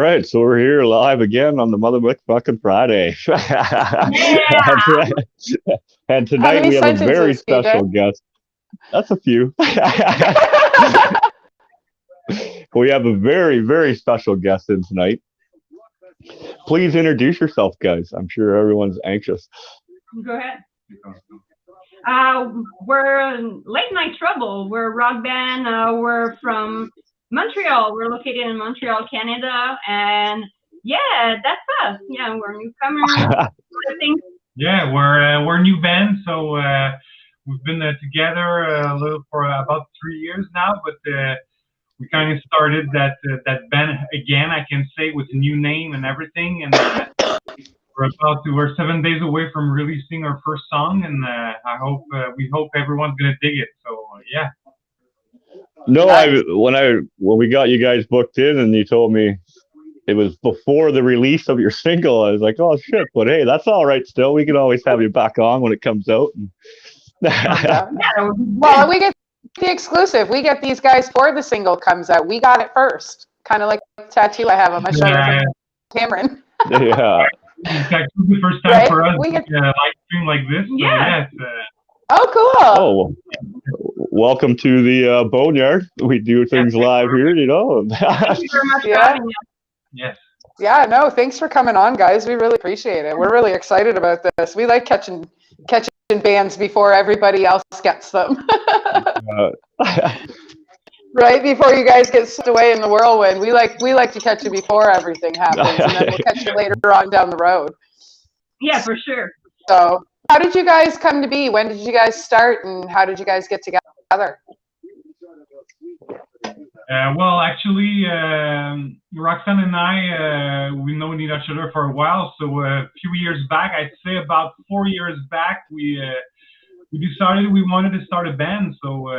Right, so we're here live again on the Motherfucking Friday. Yeah. And How tonight many we have a very sentences, PJ? special guest. That's a few. We have a very, very special guest in tonight. Please introduce yourself, guys. I'm sure everyone's anxious. Go ahead. We're Late Night Trouble. We're a rock band. We're from Montreal. We're located in Montreal, Canada. And yeah, that's us. Yeah, we're newcomers. I think. Yeah, we're a new band, so we've been together a little for about 3 years now. But we kind of started that band again, I can say, with a new name and everything. And we're 7 days away from releasing our first song, and we hope everyone's gonna dig it. So yeah. No, when we got you guys booked in and you told me it was before the release of your single, I was like, oh shit, but hey, that's all right still. We can always have you back on when it comes out. Yeah. Well, we get the exclusive. We get these guys before the single comes out. We got it first. Kind of like the tattoo I have on my shoulder from Cameron. Yeah. It's actually the first time Right? for us We to get- live stream like this. So Yeah. Oh, cool. Oh, welcome to the Boneyard. We do things live here, you know. Thank you very much for Yeah. having us. Yes. Yeah, no, thanks for coming on, guys. We really appreciate it. We're really excited about this. We like catching bands before everybody else gets them. Right before you guys get swept away in the whirlwind. We like to catch you before everything happens, and then we'll catch you later on down the road. Yeah, for sure. So, how did you guys come to be? When did you guys start, and how did you guys get together? Well, actually, Roxanne and I, we known each other for a while. So a few years back, I'd say about 4 years back, we decided we wanted to start a band. So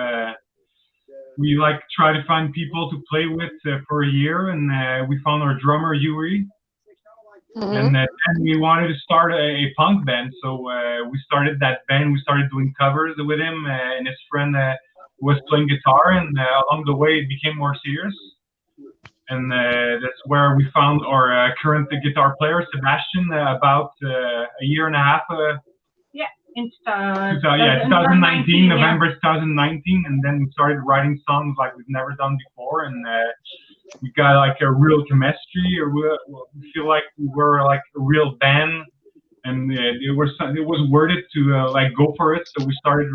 we try to find people to play with for a year, and we found our drummer Yuri. Mm-hmm. And then we wanted to start a punk band. So we started that band. We started doing covers with him and his friend. Was playing guitar, and along the way it became more serious, and that's where we found our current guitar player Sebastian about a year and a half. In 2019, November 2019, and then we started writing songs like we've never done before, and we got like a real chemistry, or we feel like we were like a real band, and it was worth it to go for it. So we started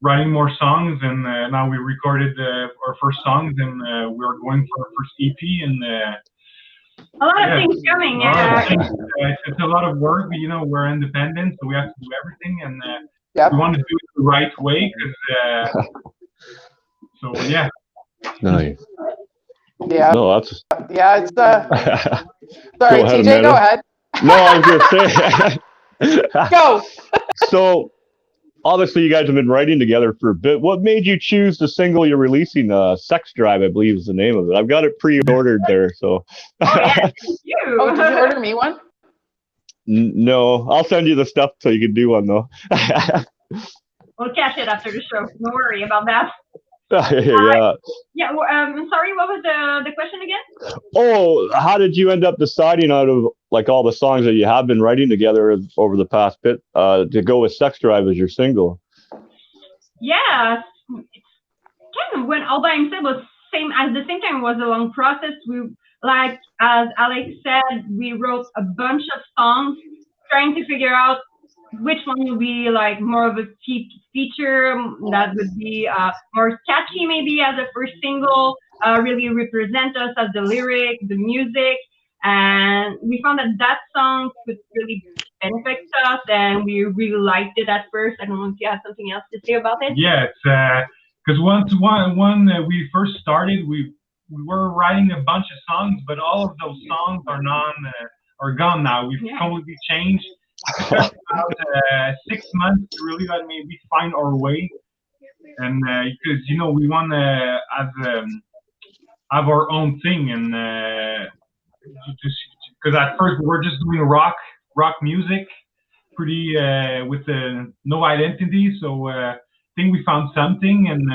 writing more songs, and now we recorded our first songs, and we are going for our first EP, and a lot of things coming. It's a lot of work. We're independent, so we have to do everything, and Yep. we want to do it the right way. So yeah. Nice. Yeah. No, that's. Yeah, it's sorry, Go ahead, TJ, go Amanda. ahead. No, I was gonna say. Go. So, obviously, you guys have been writing together for a bit. What made you choose the single you're releasing? Sex Drive, I believe, is the name of it. I've got it pre-ordered there. So. Oh, yeah, thank you. Oh, did you order me one? No, I'll send you the stuff so you can do one though. We'll catch it after the show. Don't worry about that. Yeah. Yeah. Sorry, what was the question again? Oh, how did you end up deciding out of like all the songs that you have been writing together over the past bit to go with Sex Drive as your single? Yeah, kind of went all by himself. Was at the same time was a long process. We as Alex said, we wrote a bunch of songs, trying to figure out which one would be like more of a feature that would be more catchy, maybe as a first single, really represent us as the lyric, the music, and we found that song could really benefit us, and we really liked it at first. I don't know if you have something else to say about it. Yeah, it's because when we first started, we were writing a bunch of songs, but all of those songs are gone now. We've completely changed. It took about 6 months to really maybe find our way, and because we want to have our own thing, and just because at first we were just doing rock music, pretty with no identity. So I think we found something, and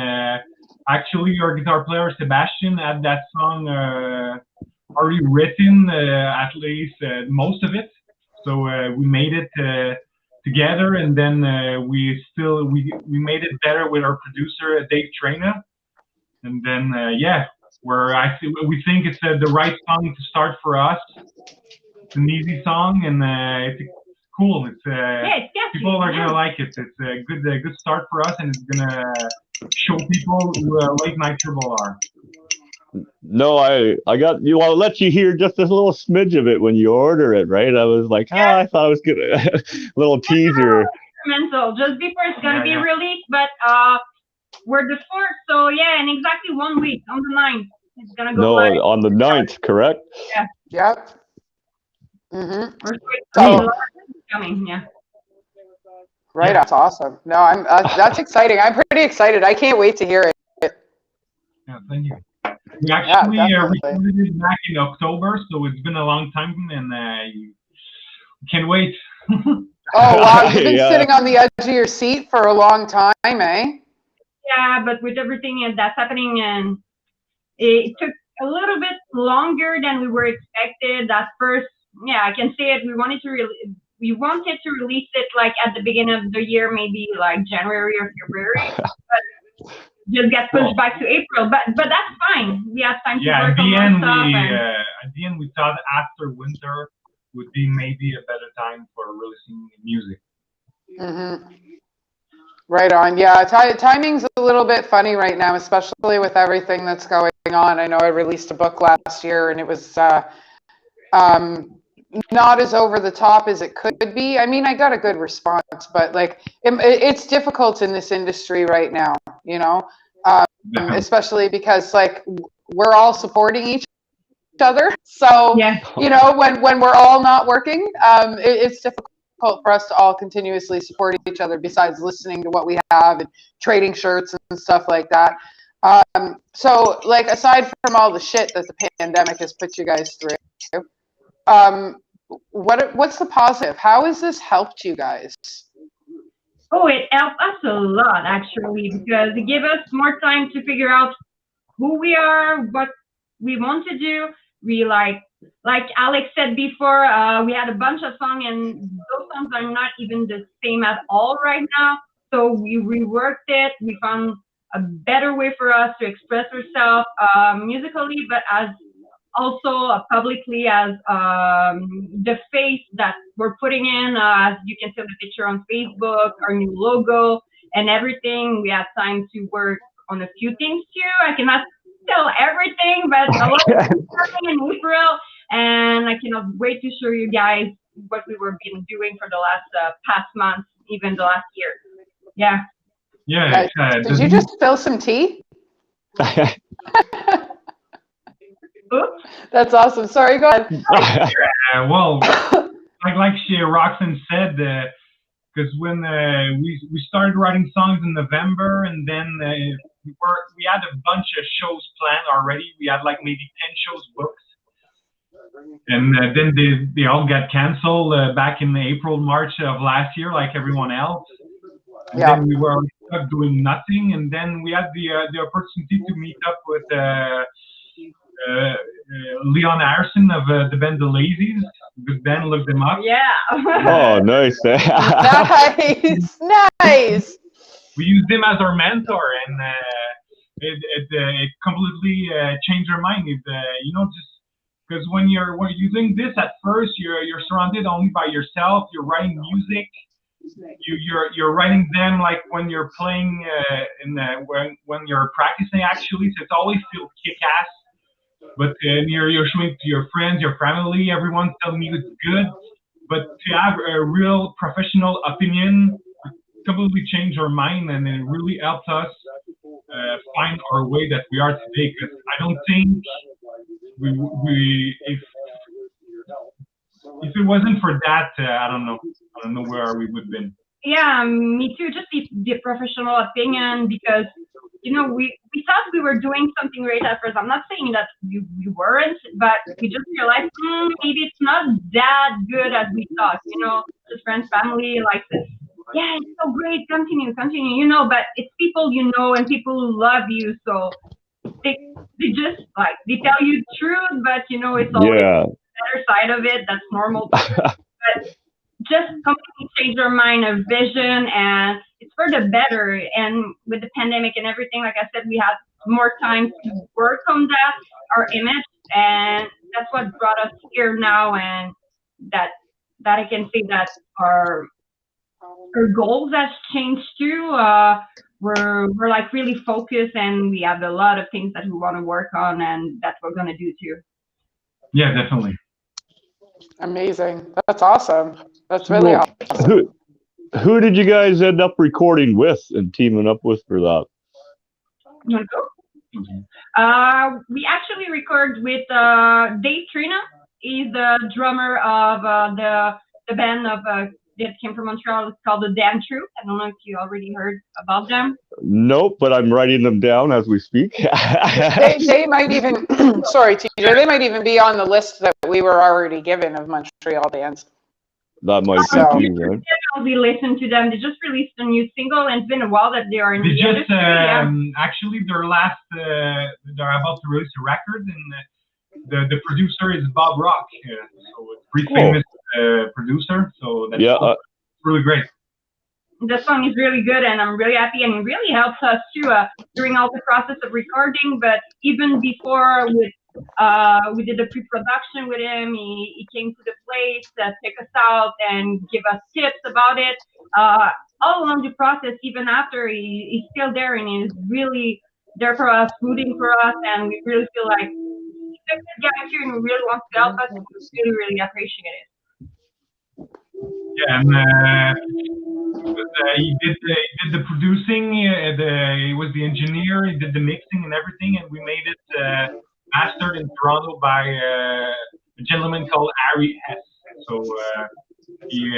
actually our guitar player Sebastian had that song already written, at least most of it. So we made it together, and then we made it better with our producer Dave Traina, and then we think it's the right song to start for us. It's an easy song, and it's cool. It's people are gonna like it. It's a good start for us, and it's gonna show people who late night turbo are. No, I got you. I'll let you hear just a little smidge of it when you order it, right? I was like, I thought I was gonna little teaser. Instrumental, just before it's gonna be released, but we're the 4th, so yeah, in exactly 1 week, on the 9th, it's gonna go live. On the 9th, correct? Yeah. Yep. Mm-hmm. We're so coming, yeah. Right, that's awesome. No, I'm that's exciting. I'm pretty excited. I can't wait to hear it. Yeah, thank you. We actually recorded it back in October, so it's been a long time, and can't wait. Oh wow, you've been sitting on the edge of your seat for a long time, eh? Yeah, but with everything that's happening, and it took a little bit longer than we were expected at first. Yeah, I can say it. We wanted to release it like at the beginning of the year, maybe like January or February, but just get pushed back to April. But that's fine. We have time to work on more stuff. At the end, we thought after winter would be maybe a better time for releasing music. Mm-hmm. Right on. Yeah, timing's a little bit funny right now, especially with everything that's going on. I know I released a book last year, and it was not as over the top as it could be. I mean, I got a good response, but like it's difficult in this industry right now, you know, especially because like we're all supporting each other. So, you know, when we're all not working, it's difficult for us to all continuously support each other besides listening to what we have and trading shirts and stuff like that. So like aside from all the shit that the pandemic has put you guys through, what's the positive? How has this helped you guys? Oh, it helped us a lot actually, because it gave us more time to figure out who we are, what we want to do. We like Alex said before, we had a bunch of songs, and those songs are not even the same at all right now. So we reworked it. We found a better way for us to express ourselves musically, but as also publicly as the face that we're putting in, as you can see the picture on Facebook, our new logo and everything. We had time to work on a few things too. I cannot tell everything, but a lot of things happening in April, and I cannot wait to show you guys what we were been doing for the last past months, even the last year. Yeah. Yeah. Did you just spill some tea? Oops. That's awesome. Sorry, go ahead. Well, like Roxanne said, because when we started writing songs in November, and then we had a bunch of shows planned already. We had like maybe 10 shows booked, and then they all got canceled back in April, March of last year, like everyone else. And then we were stuck doing nothing, and then we had the opportunity to meet up with Leon Harrison of the band The Lazies. Good band, look them up. Yeah. Oh, nice. Nice. We used him as our mentor, and it completely changed our mind. You know, just because when you're doing this at first, you're surrounded only by yourself. You're writing music. You're writing them like when you're playing when you're practicing actually. So it always feels kick-ass. But you're showing to your friends, your family, everyone's telling you it's good. But to have a real professional opinion completely changed our mind, and it really helped us find our way that we are today. Because I don't think if it wasn't for that, I don't know where we would have been. Yeah, me too. Just the professional opinion, because you know we thought we were doing something great at first. I'm not saying that we weren't, but we just realized maybe it's not that good as we thought. You know, just friends, family, like this. Yeah, it's so great. Continue. You know, but it's people you know and people who love you. So they just like they tell you the truth, but you know it's always Yeah. the better side of it. That's normal. But just completely change our mind of vision, and it's for the better. And with the pandemic and everything, like I said, we had more time to work on that, our image, and that's what brought us here now. And that I can say that our goals has changed too. We're like really focused, and we have a lot of things that we want to work on, and that's what we're gonna do too. Yeah, definitely. Amazing. That's awesome. That's really Well, awesome. who did you guys end up recording with and teaming up with for that? You wanna go? We actually record with Dave Trina. He's the drummer of the band of that came from Montreal. It's called the Damn Truth. I don't know if you already heard about them. Nope, but I'm writing them down as we speak. They might even, sorry, TJ, they might even be on the list that we were already given of Montreal bands. That might So- be too, right? We listen to them. They just released a new single, and it's been a while that they are in They the just industry. Yeah. actually they're about to release a record, and the producer is Bob Rock, so it's a pretty famous producer. So that's cool. It's really great. The song is really good, and I'm really happy, and it really helps us too during all the process of recording. But even before, we did the pre-production with him. He came to the place, take us out, and give us tips about it. All along the process, even after, he's still there, and he's really there for us, rooting for us, and we really feel like he's a good guy too, and he really wants to help us. And we really, really appreciate it. Yeah, and he did the producing. He was the engineer. He did the mixing and everything, and we made it mastered in Toronto by a gentleman called Harry S. So he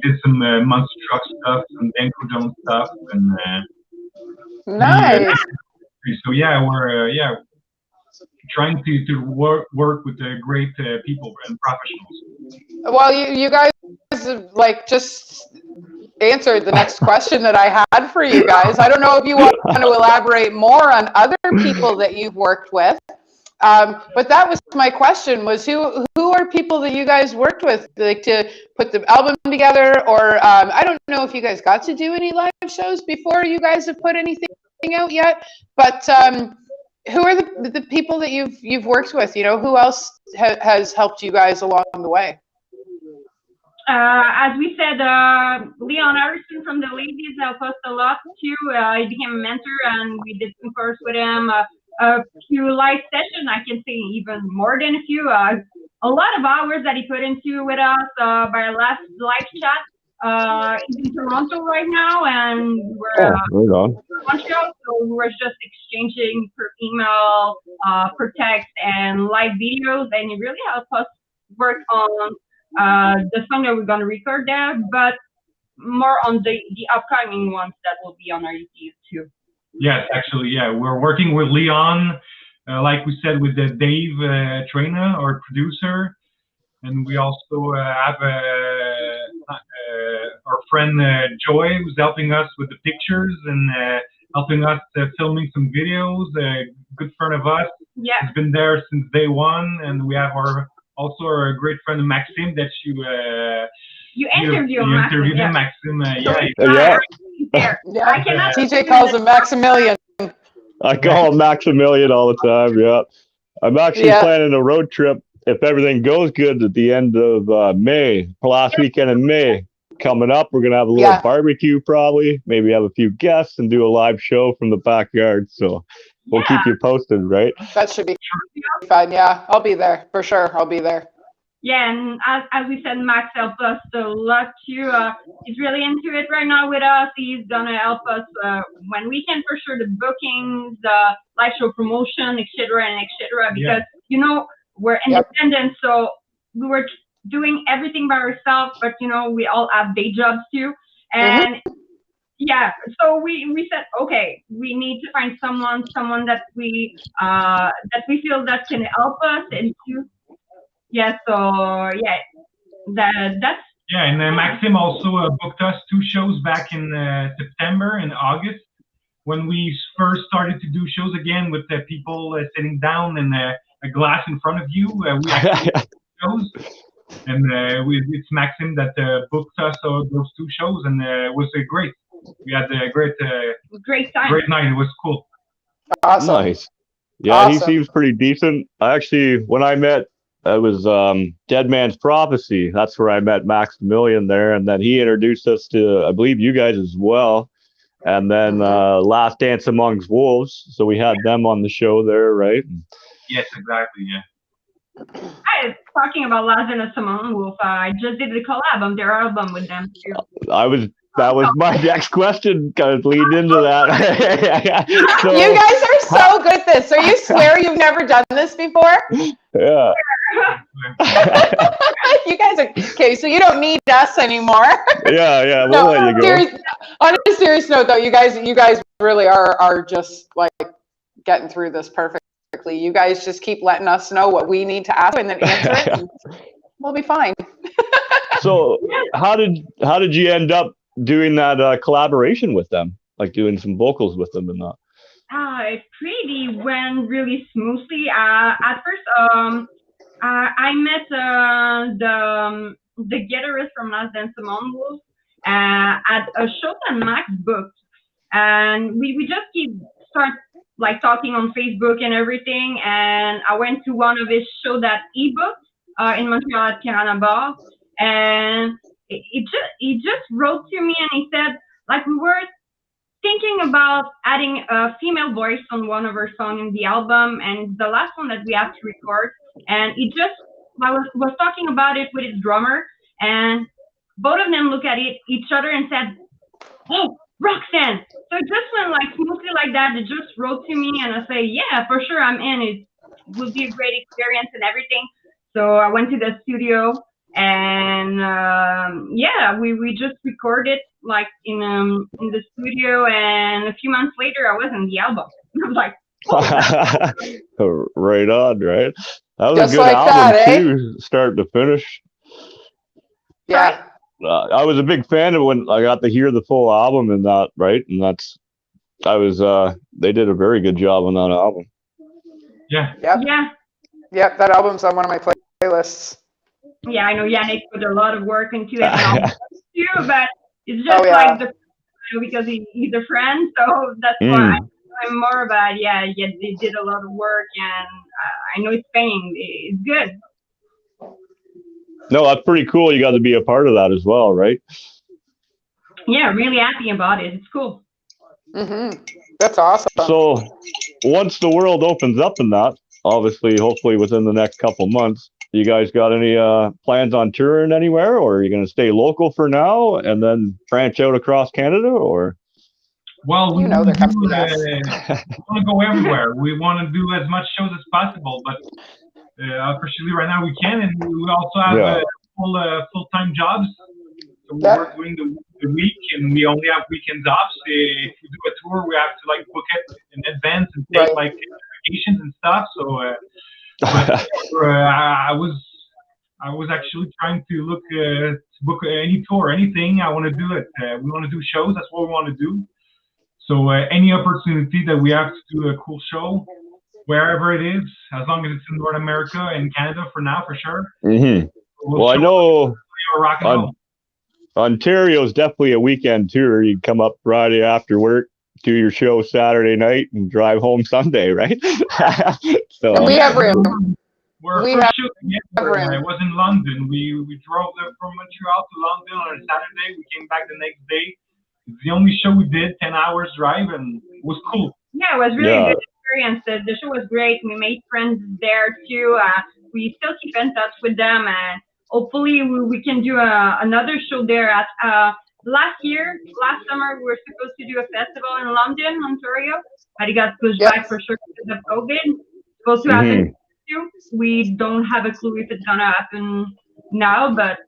did some Monster Truck stuff, some Danko Jones stuff, and Nice. so yeah, we're trying to work with great people and professionals. Well, you guys like just answered the next question that I had for you guys. I don't know if you want to elaborate more on other people that you've worked with. But that was my question, was who are people that you guys worked with, like to put the album together, or I don't know if you guys got to do any live shows before you guys have put anything out yet, but who are the people that you've worked with? You know, who else has helped you guys along the way? As we said, Leon Harrison from the Ladies helped us a lot too. He became a mentor, and we did some course with him. A few live sessions, I can say even more than a few. A lot of hours that he put into with us by our last live chat. He's in Toronto right now, and we're right on. Montreal, so we're just exchanging per email, per text, and live videos, and it really helped us work on the song that we're going to record there, but more on the upcoming ones that will be on our EPs too. Yes, actually, yeah, we're working with Leon, like we said, with Dave Trina, our producer, and we also have our friend Joy, who's helping us with the pictures and helping us filming some videos. A good friend of us. Yeah. He's been there since day one, and we have also our great friend Maxime that you interviewed him, Maxime. Yeah. I cannot TJ calls him Maximilian. I call him Maximilian all the time. Yeah, I'm actually planning a road trip if everything goes good at the end of May, last weekend in May. Coming up, we're gonna have a little barbecue, probably. Maybe have a few guests and do a live show from the backyard. So we'll keep you posted, right? That should be fun. Yeah, I'll be there for sure. I'll be there. Yeah, and as we said, Max helped us a lot too. He's really into it right now with us. He's gonna help us when we can, for sure, the bookings, the live show promotion, etc. Because you know we're independent, so we were doing everything by ourselves. But you know we all have day jobs too, and so we said, okay, we need to find someone that we feel that can help us and to. That's and Maxime also booked us 2 shows back in September and August when we first started to do shows again with people sitting down and a glass in front of you, we actually did shows. And it's Maxime that booked us those 2 shows, and it was great. We had a great time. Great night. It was cool. Awesome. Nice. Yeah, Awesome. He seems pretty decent. Actually, when I met, it was Dead Man's Prophecy. That's where I met Maximilian there, and then he introduced us to, I believe, you guys as well. And then Last Dance Amongst Wolves. So we had them on the show there, right? Yes, exactly. Yeah. I was talking about Last Dance Amongst Wolves. I just did the collab on their album with them too. That was my next question, kind of lead into that. So, you guys are so good at this. So you swear you've never done this before? Yeah. You guys are okay. So you don't need us anymore. Yeah. We'll let you go. On a serious note, though, you guys really are just like getting through this perfectly. You guys just keep letting us know what we need to ask and then answer it. And we'll be fine. So how did you end up doing that collaboration with them, like doing some vocals with them and that? It pretty went really smoothly. At first, I met the guitarist from Last Dance Amongst Wolves at a show that Max booked, and we just start like talking on Facebook and everything. And I went to one of his shows that he booked in Montreal at Piranha Bar, and he just wrote to me and he said, like, we were thinking about adding a female voice on one of our songs in the album, and the last one that we have to record. And I was talking about it with his drummer, and both of them looked at each other and said, "Oh, Roxanne!" So it just went like smoothly like that. They just wrote to me, and I say, "Yeah, for sure, I'm in. It will be a great experience and everything." So I went to the studio, and we just recorded like in the studio, and a few months later, I was in the album. I was like, right on, right? That was just a good like album that, too, start to finish. Yeah. I was a big fan of when I got to hear the full album and that, right? And they did a very good job on that album. Yeah. Yep. Yeah. Yep. That album's on one of my playlists. Yeah, I know Yannick put a lot of work into it and too, but it's just like because he's a friend, so that's why I'm more about they did a lot of work, and I know it's paying. It's good. No, that's pretty cool. You got to be a part of that as well, right? Yeah, really happy about it. It's cool. That's awesome. So once the world opens up in that, obviously, hopefully within the next couple months, you guys got any plans on touring anywhere, or are you going to stay local for now and then branch out across Canada, or? Well, we they're coming want to go everywhere. We want to do as much shows as possible, but unfortunately right now we can, and we also have full-time jobs. So we work during the week, and we only have weekends off. So if we do a tour, we have to like book it in advance and take like vacations and stuff. So I was actually trying to look to book any tour, anything. I want to do it. We want to do shows. That's what we want to do. So any opportunity that we have to do a cool show, wherever it is, as long as it's in North America and Canada for now, for sure. Well, I know Ontario's definitely a weekend tour. You come up Friday after work, do your show Saturday night, and drive home Sunday, right? So and we have room. We have room. I was in London. We drove there from Montreal to London on a Saturday. We came back the next day. It's the only show we did, 10 hours drive, and it was cool. Yeah, it was really a good experience. The show was great. We made friends there too. We still keep in touch with them, and hopefully we can do another show there. Last summer, we were supposed to do a festival in London, Ontario, but it got pushed back for sure because of COVID. It's supposed to happen too. We don't have a clue if it's gonna happen now, but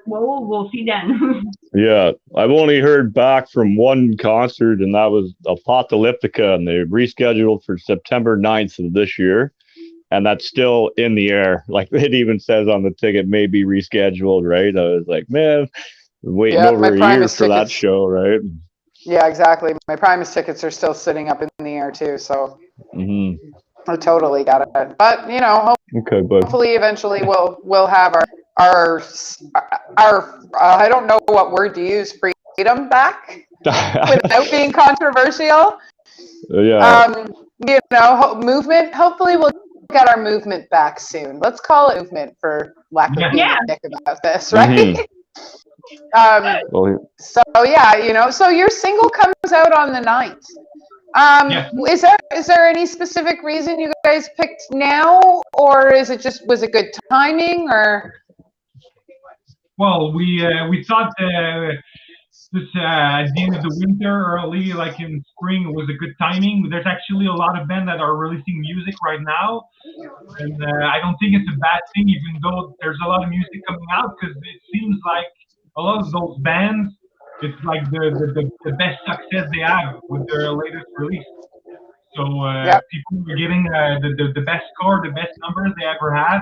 we'll see then. Yeah, I've only heard back from one concert, and that was Apocalyptica, and they rescheduled for September 9th of this year. And that's still in the air. Like it even says on the ticket, may be rescheduled, right? I was like, man, waiting over a year for that show, right? Yeah, exactly. My Primus tickets are still sitting up in the air too, so Mhm. I totally got it. But you know, Okay, bud. hopefully, eventually, we'll have our I don't know what word to use, freedom back without being controversial. Yeah. You know, movement. Hopefully, we'll get our movement back soon. Let's call it movement for lack of being Yeah. a dick about this, right? Mhm. Well, So yeah, you know, so your single comes out on the 9th. Yeah. Is there any specific reason you guys picked now, or was it good timing, or? Well, we thought this at the end of the winter, early like in spring, was a good timing. There's actually a lot of bands that are releasing music right now, and I don't think it's a bad thing, even though there's a lot of music coming out, because it seems like a lot of those bands, it's like the best success they have with their latest release. So Yep. people are getting the best score, the best numbers they ever had,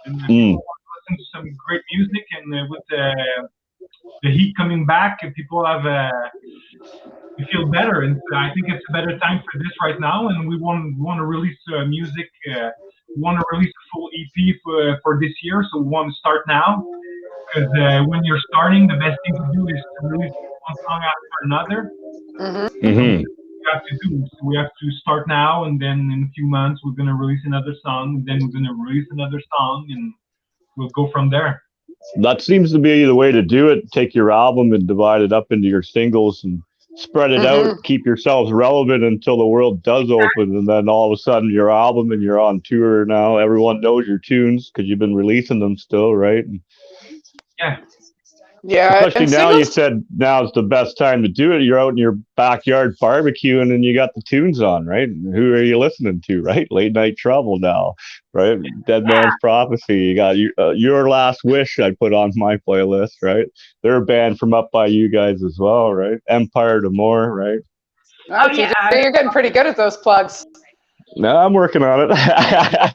and mm, people want to listen to some great music. And with the heat coming back, people have we feel better, and I think it's a better time for this right now. And we want to release music. We want to release a full EP for this year, so we want to start now. Because when you're starting, the best thing to do is to release one song after another. So mhm. we have to do. So we have to start now, and then in a few months we're gonna release another song, and then we're gonna release another song, and we'll go from there. That seems to be the way to do it. Take your album and divide it up into your singles and spread it out. Mm-hmm. Keep yourselves relevant until the world does open, and then all of a sudden your album and you're on tour now. Everyone knows your tunes because you've been releasing them still, right? Yeah. Yeah, Especially and now, you singles. said now's the best time to do it. You're out in your backyard barbecuing and you got the tunes on, right? And who are you listening to, right? Late Night Trouble now, right? Dead Man's Prophecy. You got Your Last Wish I put on my playlist, right? They're a band from up by you guys as well, right? Empire to More, right? Oh, yeah. TJ, you're getting pretty good at those plugs. No, I'm working on it.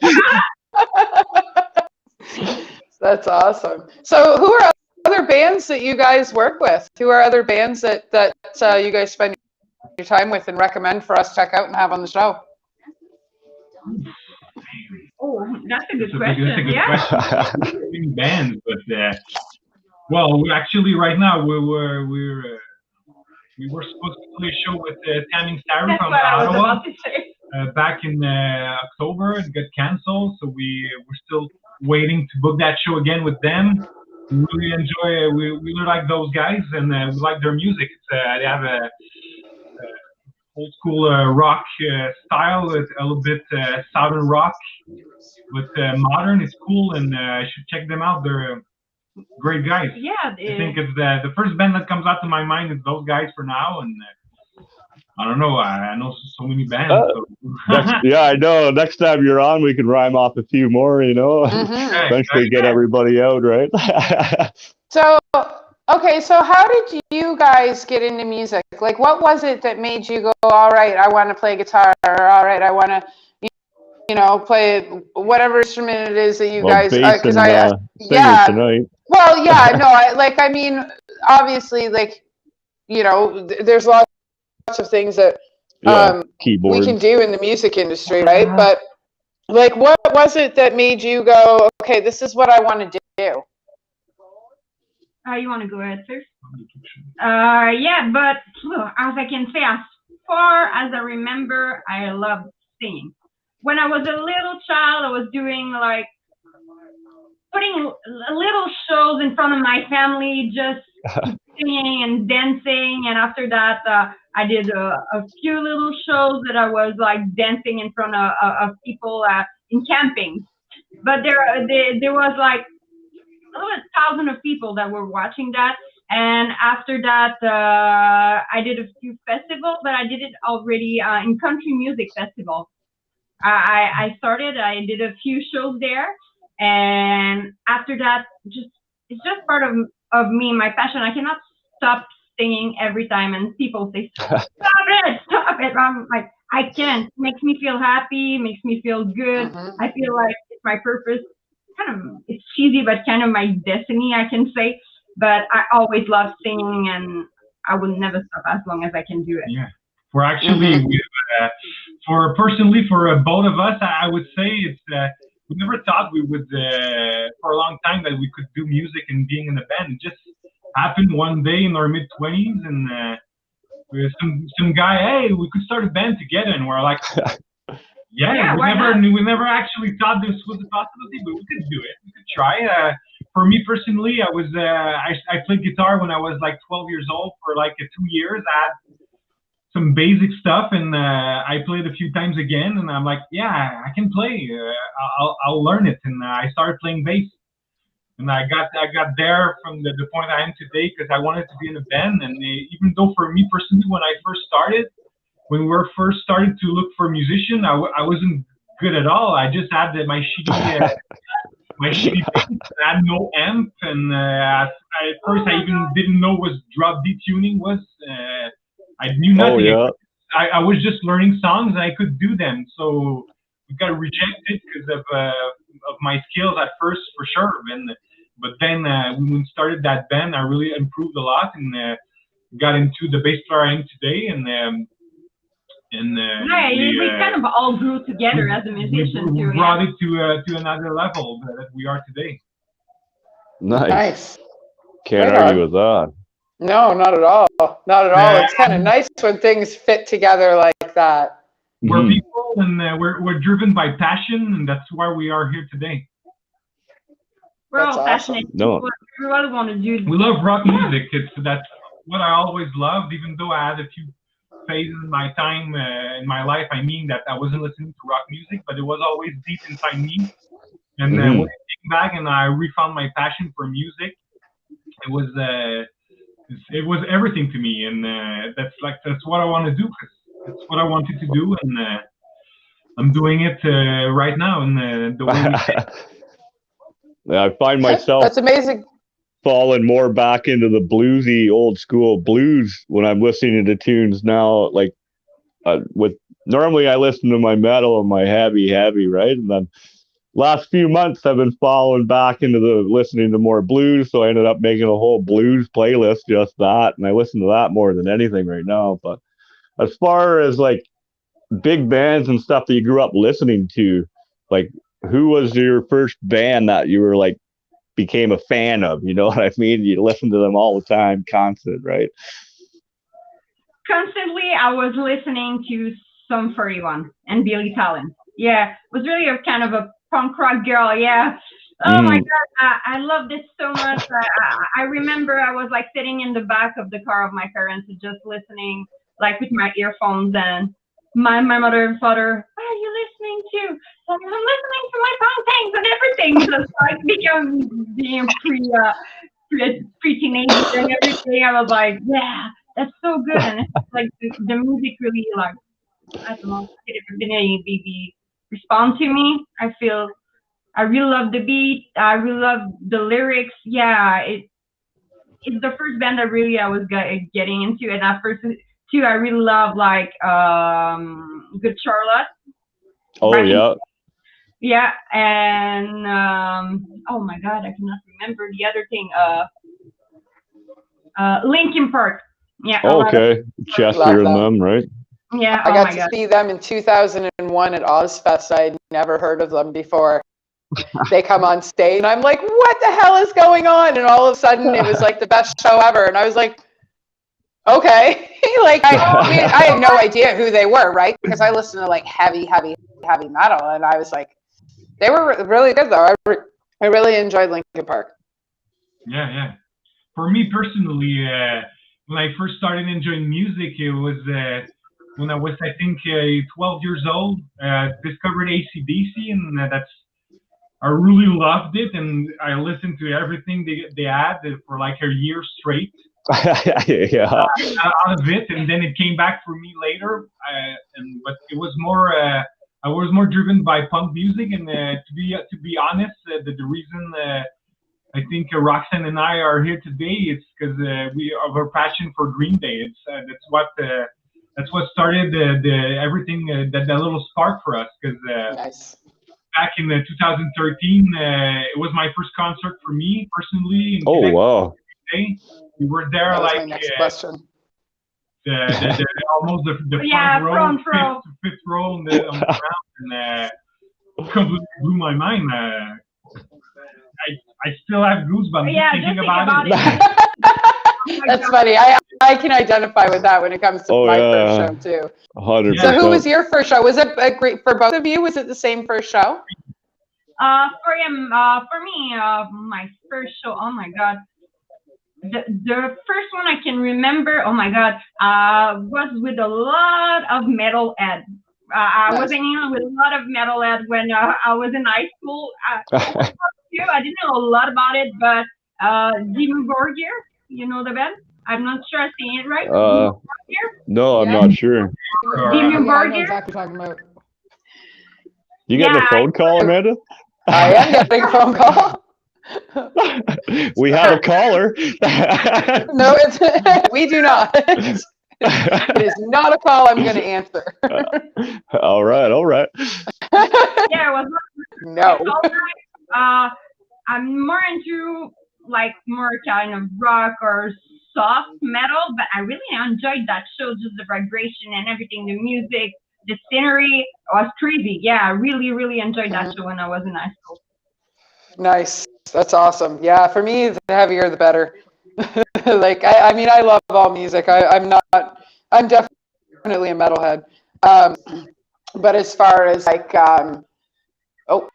That's awesome. So, who are other bands that you guys work with? Who are other bands that you guys spend your time with and recommend for us to check out and have on the show? Oh, that's a good That's a question. good Yeah. question. Many bands, but well, we actually right now we were supposed to play a show with Tamming Starry That's from what I was Ottawa about to say. back in October. It got canceled, so we're still waiting to book that show again with them. We really enjoy. We really like those guys, and we like their music. They have a old school rock style, with a little bit southern rock, with modern. It's cool, and I should check them out. They're great guys. Yeah. I think it's the first band that comes out to my mind is those guys for now, and I don't know. I know so many bands. So. Yeah, I know. Next time you're on, we can rhyme off a few more, Mm-hmm. Eventually get everybody out, right? So, okay, so how did you guys get into music? Like, what was it that made you go, all right, I want to play guitar, or all right, I want to, play whatever instrument it is that you guys, bass because and yeah, singers tonight. well, yeah, no, I mean, obviously, like, there's lots of things that we Keyboard. can do in the music industry, right? But like, what was it that made you go, okay, this is what I want to do? You want to go ahead first? Yeah, but as I can say, as far as I remember, I loved singing. When I was a little child, I was doing like putting little shows in front of my family, just singing and dancing. And after that, I did a few little shows that I was like dancing in front of people in camping. But there was like over 1,000 of people that were watching that. And after that, I did a few festivals, but I did it already in country music festivals. I did a few shows there. And after that, it's just part of me, my passion. I cannot stop singing every time. And people say, stop it. I'm like, I can't. It makes me feel happy, makes me feel good. Mm-hmm. I feel like it's my purpose. It's cheesy, but kind of my destiny, I can say. But I always loved singing, and I will never stop as long as I can do it. Yeah. For actually, for personally, for both of us, I would say it's, we never thought we would, for a long time, that we could do music and being in a band. It just happened one day in our mid-20s, and some guy, hey, we could start a band together, and we're like, yeah, we never actually thought this was a possibility, but we could do it. We could try. For me personally, I played guitar when I was like 12 years old for like 2 years. I had some basic stuff, and I played a few times again, and I'm like, yeah, I can play. I'll learn it, and I started playing bass. And I got there from the point I am today because I wanted to be in a band. And even though for me personally, when we were first started to look for a musician, I wasn't good at all. I just had my shitty bass. I had no amp, and at first I even didn't know what drop D tuning was. I knew nothing. Oh, yeah. I was just learning songs, and I could do them. So we got rejected because of my skills at first, for sure. But then when we started that band, I really improved a lot, and got into the bass player I am today. We kind of all grew together as a musician we too. brought it to another level that we are today. Nice. Can't argue with that. No, not at all. Not at all. It's kind of nice when things fit together like that. We're people, and we're driven by passion, and that's why we are here today. We're all passionate. No. We really want to do. We love rock music. That's what I always loved, even though I had a few phases in my time in my life. I mean that I wasn't listening to rock music, but it was always deep inside me. And when I came back and I refound my passion for music, it was everything to me, and that's what I want to do. That's what I wanted to do, and I'm doing it right now. And the way I find myself that's amazing. Falling more back into the bluesy old school blues when I'm listening to tunes now. Like normally I listen to my metal and my heavy, right? And then last few months I've been falling back into listening to more blues. So I ended up making a whole blues playlist, just that. And I listen to that more than anything right now. But as far as like big bands and stuff that you grew up listening to, like who was your first band that you were like, became a fan of? You know what I mean? You listen to them all the time, constant, right? Constantly, I was listening to Sum 41 and Billy Talent. Yeah, was really a kind of a punk rock girl. Yeah. Oh my God, I love this so much. I remember I was like sitting in the back of the car of my parents, just listening, like with my earphones, and my mother and father, what are you listening to? So I'm listening to my punk things and everything. Just like being pre-teenager and everything. I was like, yeah, that's so good. And it's like the music really, like, I don't know, it respond to me. I really love the beat. I really love the lyrics. Yeah, it's the first band that really I was getting into. And at first, too, I really love like Good Charlotte. Oh, right? Yeah. Yeah, and oh my God, I cannot remember the other thing. Linkin Park. Yeah. Okay, Chester and them, right? Yeah. I got to see them in 2001 at Ozfest. I'd never heard of them before. They come on stage, and I'm like, what the hell is going on? And all of a sudden, it was like the best show ever. And I was like, okay. Like, I had no idea who they were, right? Because I listened to like heavy metal, and I was like, they were really good though. I really enjoyed Linkin Park. Yeah. For me personally, when I first started enjoying music, it was when I was, I think, 12 years old. Discovered AC/DC, and I really loved it, and I listened to everything they had for like a year straight. Yeah. Out of it, and then it came back for me later. But it was more. I was more driven by punk music, and to be honest, the reason I think Roxanne and I are here today is because we have our passion for Green Day. That's what started everything. That little spark for us, because. Nice. Back in 2013, it was my first concert for me personally. Oh, wow. We were there that was my next question. almost the Yeah, front row, front row. fifth row on the ground, and completely blew my mind. I still have goosebumps Yeah, thinking just think about it. Oh my That's God. funny. I can identify with that when it comes to Oh, my yeah. first show too. 100%. So who was your first show? Was it a great for both of you? Was it the same first show? For me, my first show. Oh my God. The first one I can remember, oh my God, was with a lot of metalhead. I Nice. was hanging out with a lot of metalhead when I was in high school. I didn't know a lot about it, but Dimmu Borgir, you know the band? I'm not sure I'm saying it right. Dimmu Borgir? No, I'm Yeah. not sure. Dimmu Yeah, I know Borgir? exactly what you're talking about. You getting Yeah, a phone call, Amanda? I am getting a phone call. We have a caller. No, we do not. It is not a call I'm going to answer. All right, all right. Yeah, it was No. I'm more into like more kind of rock or soft metal, but I really enjoyed that show, just the vibration and everything, the music, the scenery was crazy. Yeah, I really, really enjoyed that show when I was in high school. Nice. That's awesome. Yeah, for me, the heavier the better. Like, I mean, I love all music. I'm definitely a metalhead. But as far as like, oh,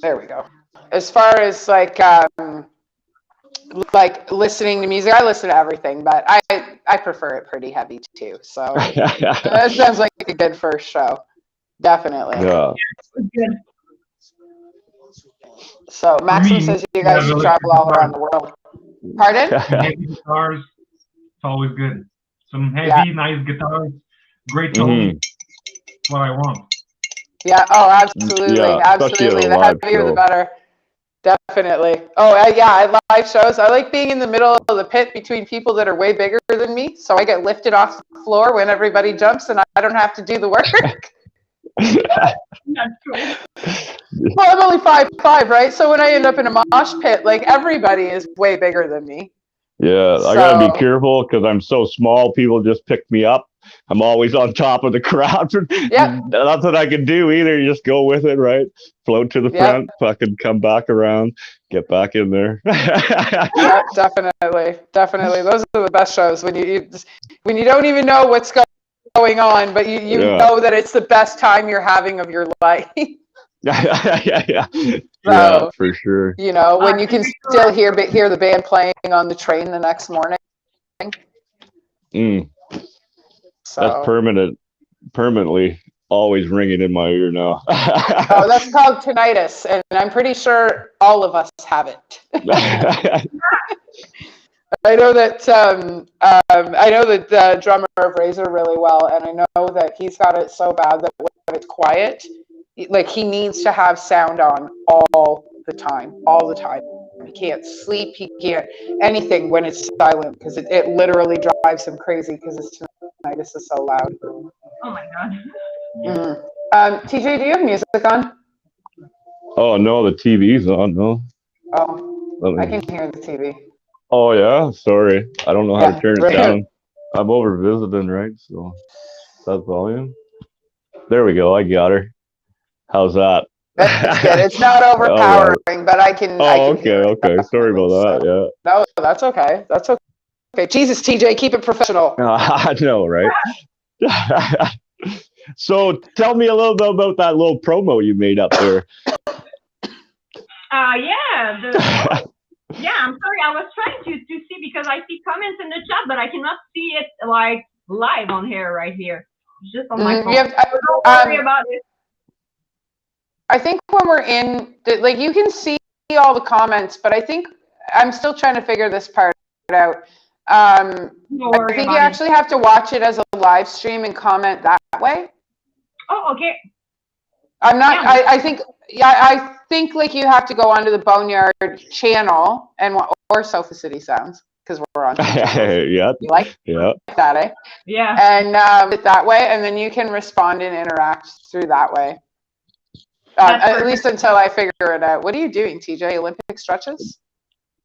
there we go. As far as like listening to music, I listen to everything, but I prefer it pretty heavy too. So that sounds like a good first show. Definitely. Yeah. Good. So Maxim says you guys should travel all around the world. Pardon? Heavy guitars, it's always good. Some heavy, nice guitars, great tone. That's what I want. Yeah. Oh, absolutely. Yeah, especially at Absolutely. a The live heavier, the show. better. Definitely. Oh, yeah. I live shows. I like being in the middle of the pit between people that are way bigger than me, so I get lifted off the floor when everybody jumps, and I don't have to do the work. That's cool. Well, I'm only 5'5", right? So when I end up in a mosh pit, like everybody is way bigger than me. Yeah, I gotta be careful because I'm so small. People just pick me up. I'm always on top of the crowd. Yep. Nothing I can do either. You just go with it, right? Float to the front, fucking come back around, get back in there. Yeah, definitely. Those are the best shows when you don't even know what's going on, but you know that it's the best time you're having of your life. Yeah, for sure. You know, when you can still hear the band playing on the train the next morning. So. That's permanently always ringing in my ear now. Oh, that's called tinnitus, and I'm pretty sure all of us have it. I know that the drummer of Razor really well, and I know that he's got it so bad that when it's quiet, like he needs to have sound on all the time. He can't sleep. He can't anything when it's silent because it literally drives him crazy because his tinnitus is so loud. Oh my God. TJ, do you have music on? Oh no, the TV's on. No. Oh, I can hear the TV. Oh yeah, sorry. I don't know how to turn it down. I'm over visiting, right? So that volume. There we go. I got her. How's that? That's good. It's not overpowering, but I can. Okay. Sorry about that. Yeah. No, that's okay. Okay. Jesus, TJ, keep it professional. I know, right? So tell me a little bit about that little promo you made up there. Yeah, I'm sorry. I was trying to see because I see comments in the chat, but I cannot see it like live on here right here. It's just on my phone. Don't worry about it. I think when we're in, like you can see all the comments, but I think I'm still trying to figure this part out. I think you actually have to watch it as a live stream and comment that way. Oh, okay. I'm not. Yeah. I think like you have to go onto the Boneyard channel or Sofa City Sounds because we're on. Yeah. You like that, eh? Yeah. And that way, and then you can respond and interact through that way. At least until I figure it out. What are you doing, TJ? Olympic stretches?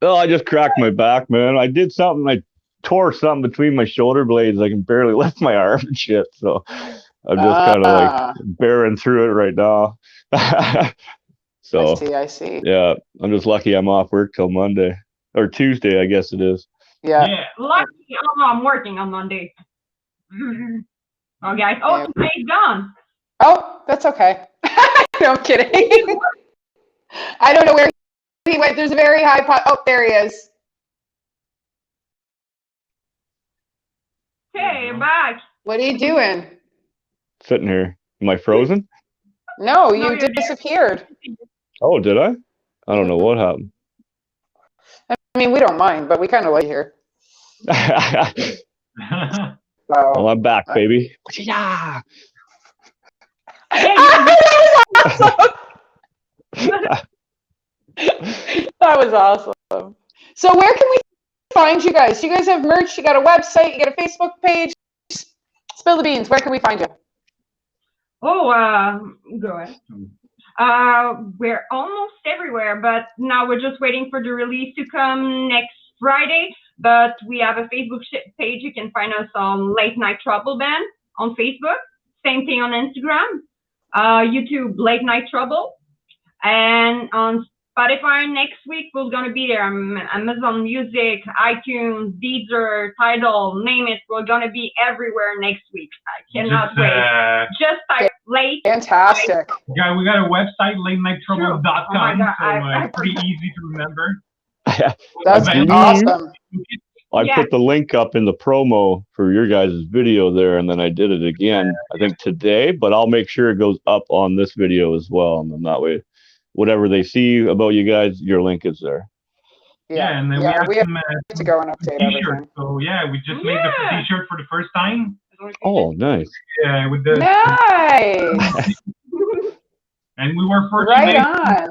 Oh, I just cracked my back, man. I did something I tore something between my shoulder blades. I can barely lift my arm and shit. So I'm just kind of like bearing through it right now. So I see. yeah, I'm just lucky I'm off work till Monday or Tuesday, I guess it is. Yeah. Lucky. Oh, I'm working on Monday. Oh, guys. Oh, today's gone. Oh, that's okay. No, I'm kidding. I don't know where he went. There's a very high pot. Oh, there he is. Hey, back. What are you doing? Sitting here. Am I frozen? No, No, you you're disappeared. Oh, did I? I don't know what happened. I mean, we don't mind, but we kind of like here. Well, I'm back, baby. Yeah. That was awesome. So where can we find you guys? You guys have merch, you got a website, you got a Facebook page. Spill the beans. Where can we find you? Oh, go ahead. We're almost everywhere, but now we're just waiting for the release to come next Friday. But we have a Facebook page. You can find us on Late Night Trouble Band on Facebook. Same thing on Instagram. YouTube, Late Night Trouble. And on Spotify next week, we're going to be there. Amazon Music, iTunes, Deezer, Tidal, name it. We're going to be everywhere next week. I cannot wait. Just type late. Fantastic. Yeah, we got a website, latenightrouble.com. Oh my God, so pretty easy to remember. That's awesome. I put the link up in the promo for your guys' video there, and then I did it again, I think today, but I'll make sure it goes up on this video as well, and then that way, whatever they see about you guys, your link is there. Yeah, and then we have to go and update everything. So yeah, we just made the t-shirt for the first time. Oh, nice. Yeah, with the nice. And we were fortunate. Right on.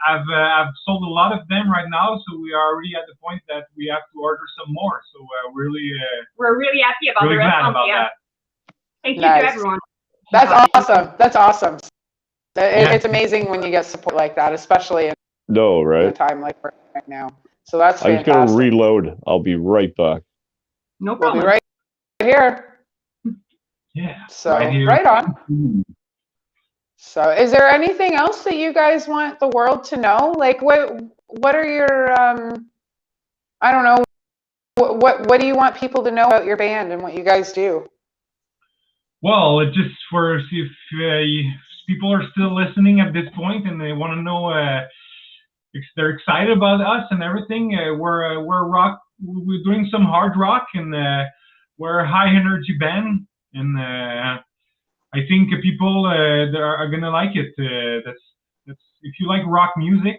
I've sold a lot of them right now, so we are already at the point that we have to order some more. So we're really happy about really the response. glad about that. Thank you to everyone. That's awesome. That's awesome. It's amazing when you get support like that, especially in a time like right now. So that's fantastic. I'm just gonna reload. I'll be right back. No problem. We'll be right here. Yeah. So right on. So is there anything else that you guys want the world to know? Like what are your I don't know, what do you want people to know about your band and what you guys do? Well, just for if people are still listening at this point and they want to know if they're excited about us and everything, we're rock. We're doing some hard rock, and we're a high energy band, and I think people that are gonna like it. That's if you like rock music,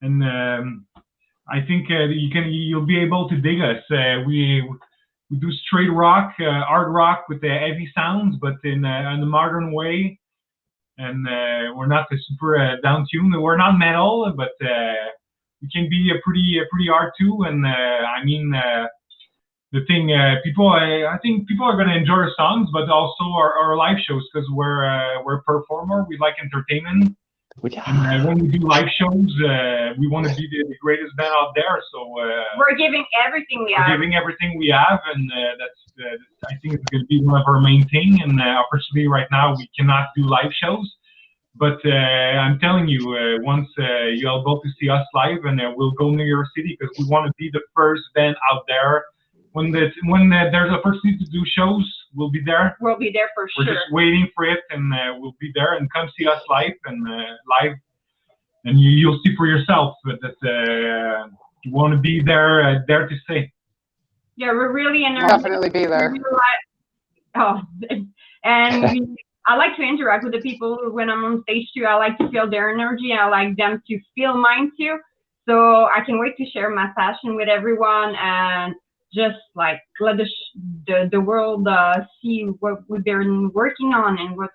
and I think you'll be able to dig us. We do straight rock, hard rock with the heavy sounds, but in a modern way. And we're not the super down tuned. We're not metal, but we can be a pretty hard too. And I mean, the thing, people, I think people are gonna enjoy our songs, but also our live shows, because we're a performer. We like entertainment. And when we do live shows, we want to be the greatest band out there. So we're giving everything we have. We're giving everything we have, and that's I think it's going to be one of our main thing. And unfortunately, right now we cannot do live shows. But I'm telling you, once you're able to see us live, and we'll go New York City, because we want to be the first band out there. When there's an opportunity to do shows, we'll be there. We'll be there for sure. We're just waiting for it, and we'll be there. And come see us live, and you'll see for yourself that you want to be there to stay. Yeah, we're really definitely be there. I like to interact with the people when I'm on stage too. I like to feel their energy. I like them to feel mine too. So I can wait to share my passion with everyone and just like let the world see what we've been working on and what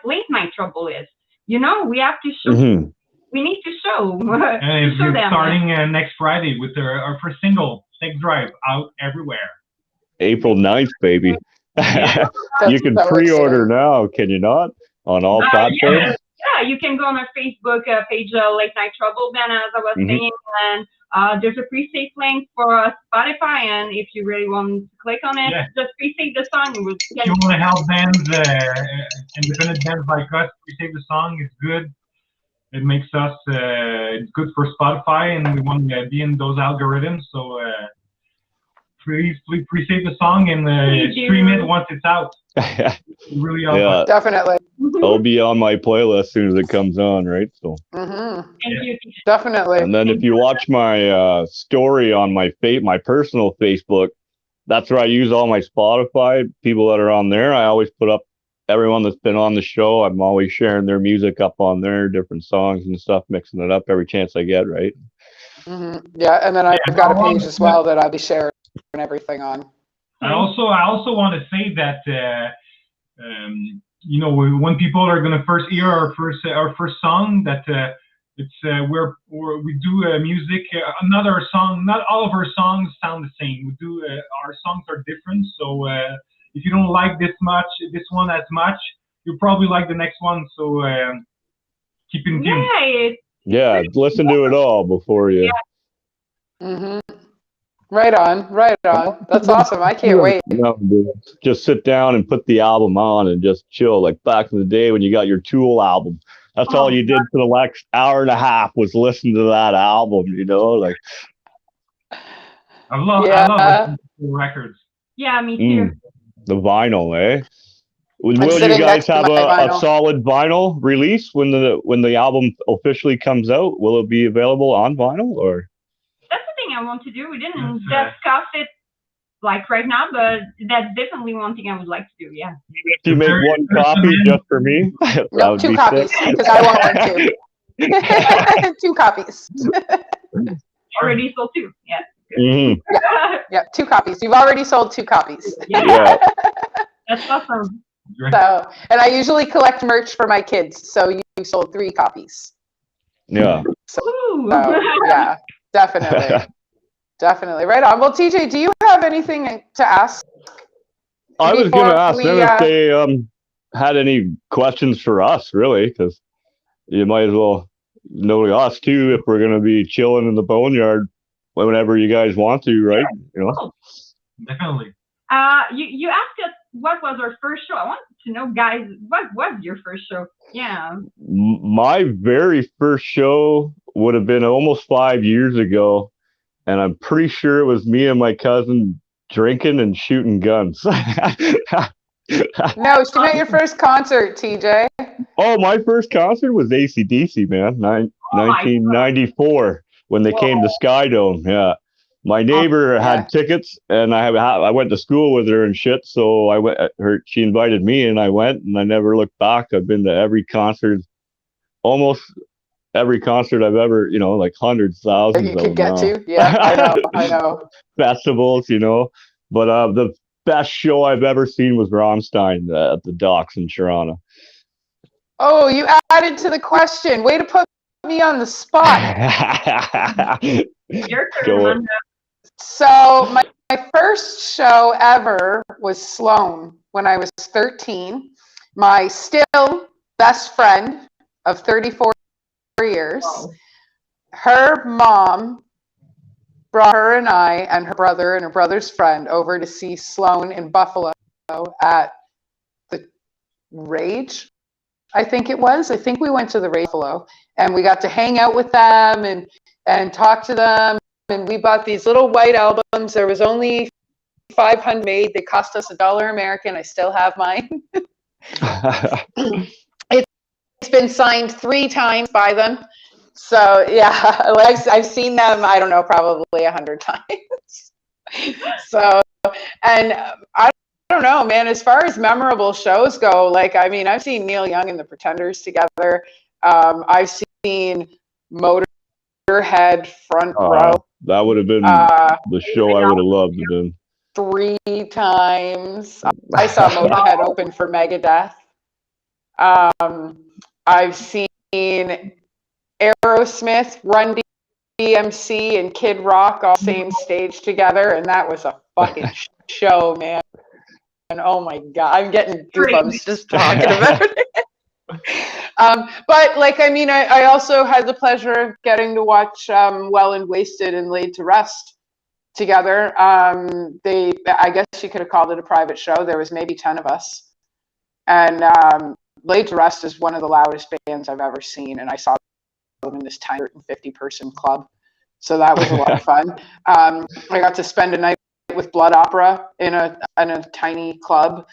Late Night Trouble is. You know, we have to show. Mm-hmm. We need to show. And we're starting next Friday with our first single, Sex Drive, out everywhere. April 9th, baby. You can pre-order now, can you not? On all platforms? Yeah, you can go on our Facebook page, Late Night Trouble Band, as I was saying, and there's a pre-save link for Spotify, and if you really want to click on it, just pre-save the song. If you want to help bands, independent bands like us, pre-save the song. It's good. It makes us, it's good for Spotify, and we want to be in those algorithms. So please pre-save the song and stream it once it's out. Really help us. Definitely. It'll be on my playlist as soon as it comes on, right? So. Thank you. Definitely. And then if you watch my story on my personal Facebook, that's where I use all my Spotify people that are on there. I always put up everyone that's been on the show. I'm always sharing their music up on there, different songs and stuff, mixing it up every chance I get, right? Yeah, and then I've got a page as well that I'll be sharing everything on. I also want to say that you know, when people are gonna first hear our first song, that it's we do music. Not all of our songs sound the same. We do our songs are different. So if you don't like this one as much, you'll probably like the next one. So keep in tune. Yeah, listen to it all before you. Right on. That's awesome. I can't wait. No, dude. Just sit down and put the album on and just chill. Like back in the day when you got your Tool album. That's all you did for the next hour and a half was listen to that album, you know? Like I love records. Yeah, me too. The vinyl, eh? Will you guys have a solid vinyl release when the album officially comes out? Will it be available on vinyl or? That's the thing I want to do. We didn't discuss it like right now, but that's definitely one thing I would like to do. Yeah. If you make one copy just for me, no, 2 copies because I want one too. 2 copies. Already sold 2. Yeah. Yeah, 2 copies. You've already sold 2 copies. Yeah. That's awesome. So, and I usually collect merch for my kids. So you sold 3 copies. Yeah. So yeah. Definitely. Right on. Well, TJ, do you have anything to ask? I was going to ask them if they had any questions for us, really, because you might as well know us, too, if we're going to be chilling in the Boneyard whenever you guys want to, right? You know? Definitely. You asked us what was our first show. I want to know, guys, what was your first show? Yeah. My very first show would have been almost 5 years ago, and I'm pretty sure it was me and my cousin drinking and shooting guns. No, she meant your first concert, TJ. Oh, my first concert was AC/DC, man, 1994 when they came to Skydome. Yeah. My neighbor had tickets, and I went to school with her and shit. So I went. She invited me, and I went, and I never looked back. I've been to every concert, almost every concert I've ever, you know, like hundreds, thousands. You could get to, yeah, I know. Festivals, you know, but the best show I've ever seen was Rammstein at the Docks in Toronto. Oh, you added to the question. Way to put me on the spot. Your turn. So my first show ever was Sloan when I was 13. My still best friend of 34 years, her mom brought her and I and her brother and her brother's friend over to see Sloan in Buffalo at the Rage, I think it was. I think we went to the Rage Buffalo, and we got to hang out with them and talk to them. And we bought these little white albums. There was only 500 made. They cost us $1 American. I still have mine. It's been signed 3 times by them. So yeah, I've seen them, I don't know, probably 100 times. So, and I don't know, man, as far as memorable shows go, like, I mean, I've seen Neil Young and the Pretenders together. I've seen Motorhead front row. That would have been the show I would have loved to do. 3 times. I saw Motorhead open for Megadeth. I've seen Aerosmith, Run DMC, and Kid Rock all same stage together, and that was a fucking show, man. And oh my God, I'm getting goosebumps just talking about it. But like, I mean, I also had the pleasure of getting to watch Well and Wasted and Laid to Rest together. I guess you could have called it a private show. There was maybe 10 of us. And Laid to Rest is one of the loudest bands I've ever seen. And I saw them in this tiny 150-person club. So that was a lot of fun. I got to spend a night with Blood Opera in a tiny club.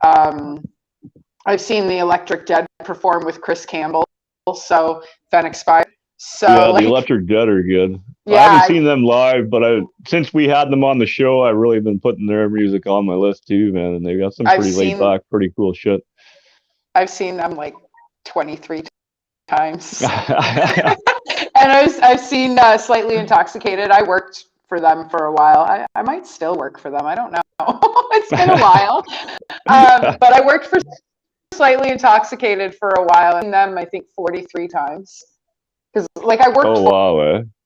I've seen the Electric Dead perform with Chris Campbell, so Fenix Fire. So yeah, like, the Electric Dead are good. Yeah, I haven't seen them live, but since we had them on the show, I've really been putting their music on my list too, man. And they got some pretty laid back, pretty cool shit. I've seen them like 23 times. And I've seen Slightly Intoxicated. I worked for them for a while. I might still work for them. I don't know. It's been a while. But I worked for Slightly Intoxicated for a while, and them I think 43 times. Because like I worked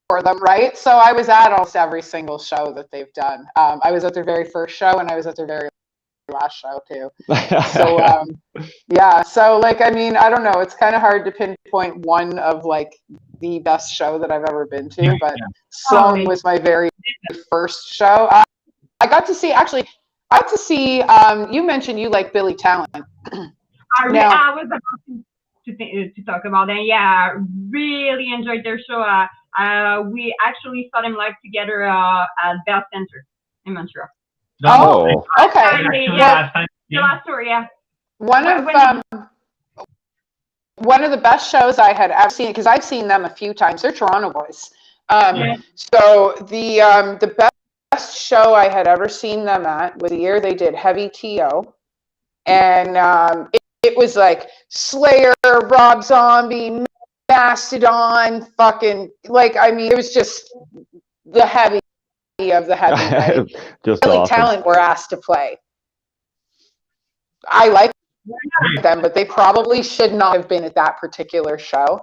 for them, right? So I was at almost every single show that they've done. I was at their very first show, and I was at their very last show too. So yeah, so like, I mean, I don't know, it's kind of hard to pinpoint one of like the best show that I've ever been to, but Sloan was my very first show. I got to see you mentioned you like Billy Talent. I was about to talk about that. Yeah, really enjoyed their show. We actually saw them live together at Bell Center in Montreal. Oh, okay. The last tour, yeah. One of the best shows I had ever seen, because I've seen them a few times. They're Toronto boys. So the best show I had ever seen them at was the year they did Heavy T.O. And it was like Slayer, Rob Zombie, Mastodon, fucking, like, I mean, it was just the heavy of the heavy. Right? Just Billy awesome. Talent were asked to play. I like them, but they probably should not have been at that particular show.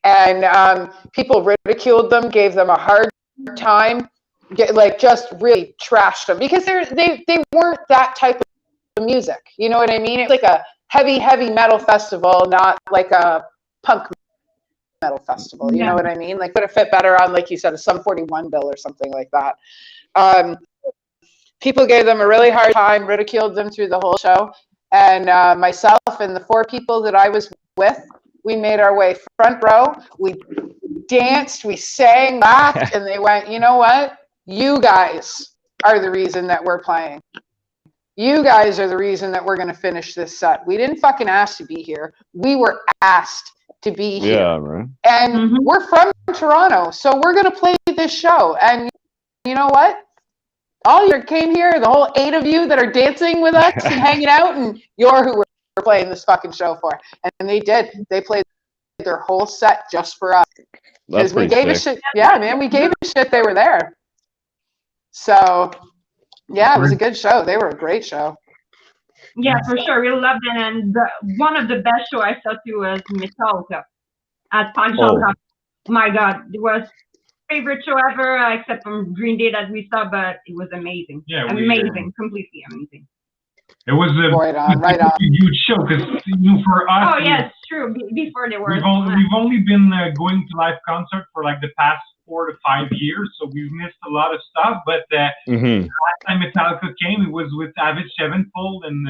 And people ridiculed them, gave them a hard time, just really trashed them because they weren't that type of music. You know what I mean? It's like a heavy metal festival, not like a punk metal festival. You know what I mean? Like, would have fit better on, like you said, a Sum 41 bill or something like that. People gave them a really hard time, ridiculed them through the whole show. And myself and the 4 people that I was with, we made our way front row. We danced, we sang, laughed, and they went, you know what? You guys are the reason that we're playing. You guys are the reason that we're going to finish this set. We didn't fucking ask to be here. We were asked to be here. Yeah, right. And we're from Toronto, so we're going to play this show. And you know what? All you came here, the whole 8 of you that are dancing with us and hanging out, and you're who we're playing this fucking show for. And they did. They played their whole set just for us. Because we gave a shit. Yeah, man, we gave a shit they were there. So, yeah, it was a good show. They were a great show. Yeah, for sure. We loved it. And one of the best shows I saw too was Metallica at Park Jean Jacques. My God, it was favorite show ever, except from Green Day that we saw, but it was amazing. Yeah, amazing, completely amazing. It was a huge show because for us. Oh yes, true. Before they were. We've only been going to live concert for like the past 4 to 5 years, so we've missed a lot of stuff. But last time Metallica came, it was with Avenged Sevenfold and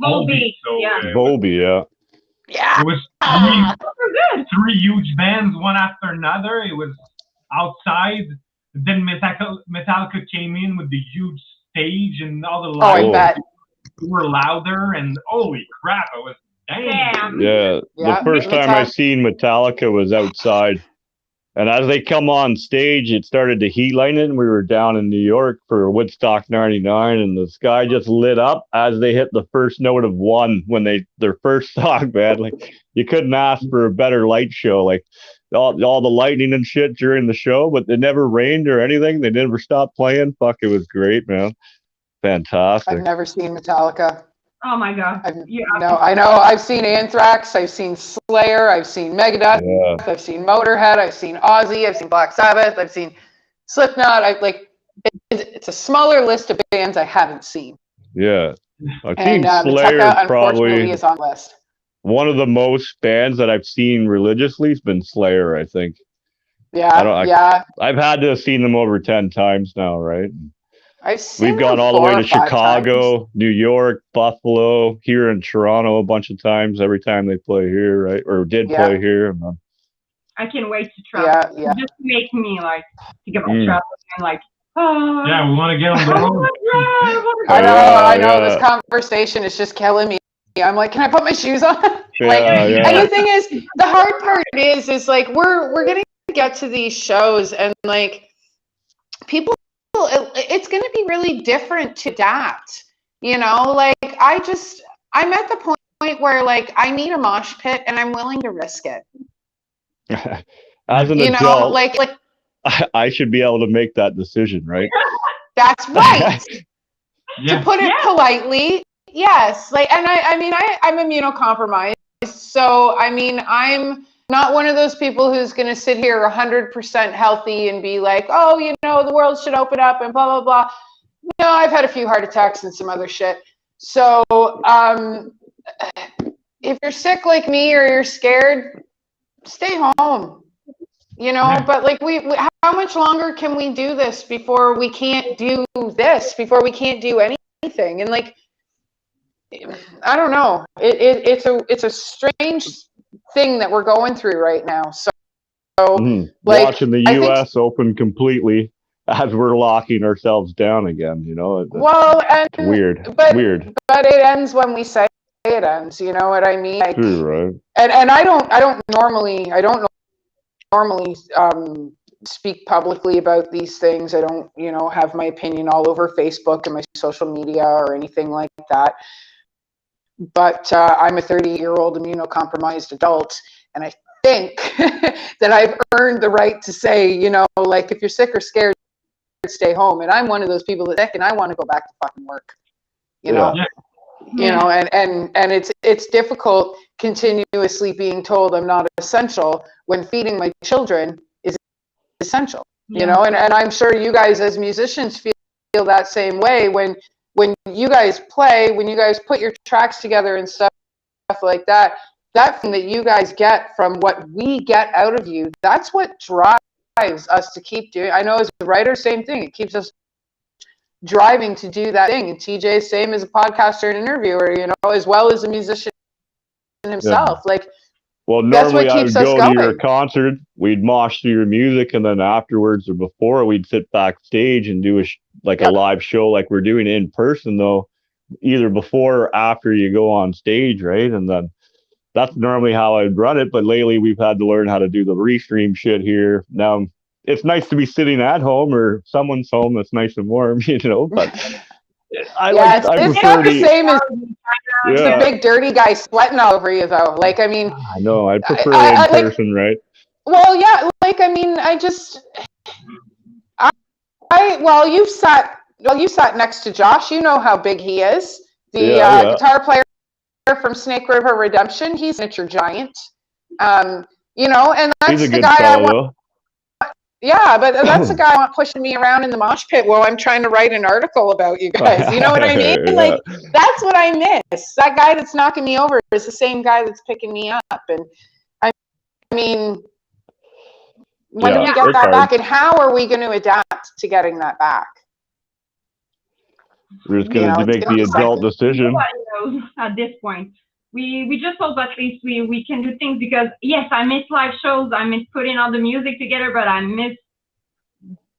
Volbeat. So, Volbeat, yeah. Yeah. It was 3 huge bands, one after another. It was outside. Then Metallica came in with the huge stage and all the lights were louder, and holy crap, I was damn. Yeah, the first time I seen Metallica was outside. And as they come on stage, it started to heat lightning. We were down in New York for Woodstock 99, and the sky just lit up as they hit the first note of One when their first song, man. Like, you couldn't ask for a better light show. Like, all the lightning and shit during the show, but it never rained or anything. They never stopped playing. Fuck, it was great, man. Fantastic. I've never seen Metallica. Oh my God. I know. I've seen Anthrax. I've seen Slayer. I've seen Megadeth. Yeah. I've seen Motorhead. I've seen Ozzy. I've seen Black Sabbath. I've seen Slipknot. It's a smaller list of bands I haven't seen. Yeah. I've seen Slayer. Metallica, unfortunately, is on the list. one of the most bands that I've seen religiously has been Slayer, I think. Yeah. I've had to have seen them over 10 times now, right? I've seen We've gone them all the 4 way or to 5 Chicago, times. New York, Buffalo, here in Toronto a bunch of times every time they play here, right? Or did play here. I can't wait to travel. Yeah. Just make me like think about traveling and like, oh. Yeah, we want to get on the road. I know. This conversation is just killing me. I'm like, can I put my shoes on? And the thing is, the hard part is like we're gonna get to these shows and like people, it's gonna be really different to adapt. You know, like I'm at the point where like I need a mosh pit and I'm willing to risk it. As an adult, like I should be able to make that decision, right? That's right. To put it politely, yes. Like, and I'm immunocompromised, so I mean, I'm not one of those people who's going to sit here 100% healthy and be like, oh, you know, the world should open up and blah blah blah. No, I've had a few heart attacks and some other shit. So, if you're sick like me or you're scared, stay home. You know, but like we how much longer can we do this before we can't do this, before we can't do anything? And like, I don't know. It's a strange thing that we're going through right now. So like, watching the US open completely as we're locking ourselves down again, you know. Well, and weird. But it ends when we say it ends, you know what I mean? Like, true, right? And I don't normally speak publicly about these things. I don't, you know, have my opinion all over Facebook and my social media or anything like that. But I'm a 30-year-old immunocompromised adult, and I think that I've earned the right to say, you know, like, if you're sick or scared, stay home. And I'm one of those people that's sick and I want to go back to fucking work. You know. Yeah. You know, and it's difficult continuously being told I'm not essential when feeding my children is essential. You know, and I'm sure you guys as musicians feel that same way when you guys play, when you guys put your tracks together and stuff like that. That thing that you guys get from what we get out of you, that's what drives us to keep doing. I know as a writer, same thing. It keeps us driving to do that thing. And TJ, same as a podcaster and interviewer, you know, as well as a musician himself. Like, well, normally I would go to your concert, we'd mosh to your music, and then afterwards or before we'd sit backstage and do a live show like we're doing in person, though, either before or after you go on stage, right? And then that's normally how I'd run it. But lately we've had to learn how to do the restream shit here. Now it's nice to be sitting at home or someone's home that's nice and warm, you know, but I it's not the same as the big dirty guy sweating all over you, though. Like, I mean, I know, I prefer in person, right? Well, yeah, like, I mean, you sat next to Josh. You know how big he is. The guitar player from Snake River Redemption. He's a miniature giant. You know, and that's the guy I want. Yeah, but that's the guy I want pushing me around in the mosh pit while I'm trying to write an article about you guys. You know what I mean? Like, that's what I miss. That guy that's knocking me over is the same guy that's picking me up. And I mean, when do we get that back? And how are we going to adapt to getting that back? We're just going to make the adult decision. At this point. We just hope at least we can do things, because yes, I miss live shows, I miss putting all the music together, but I miss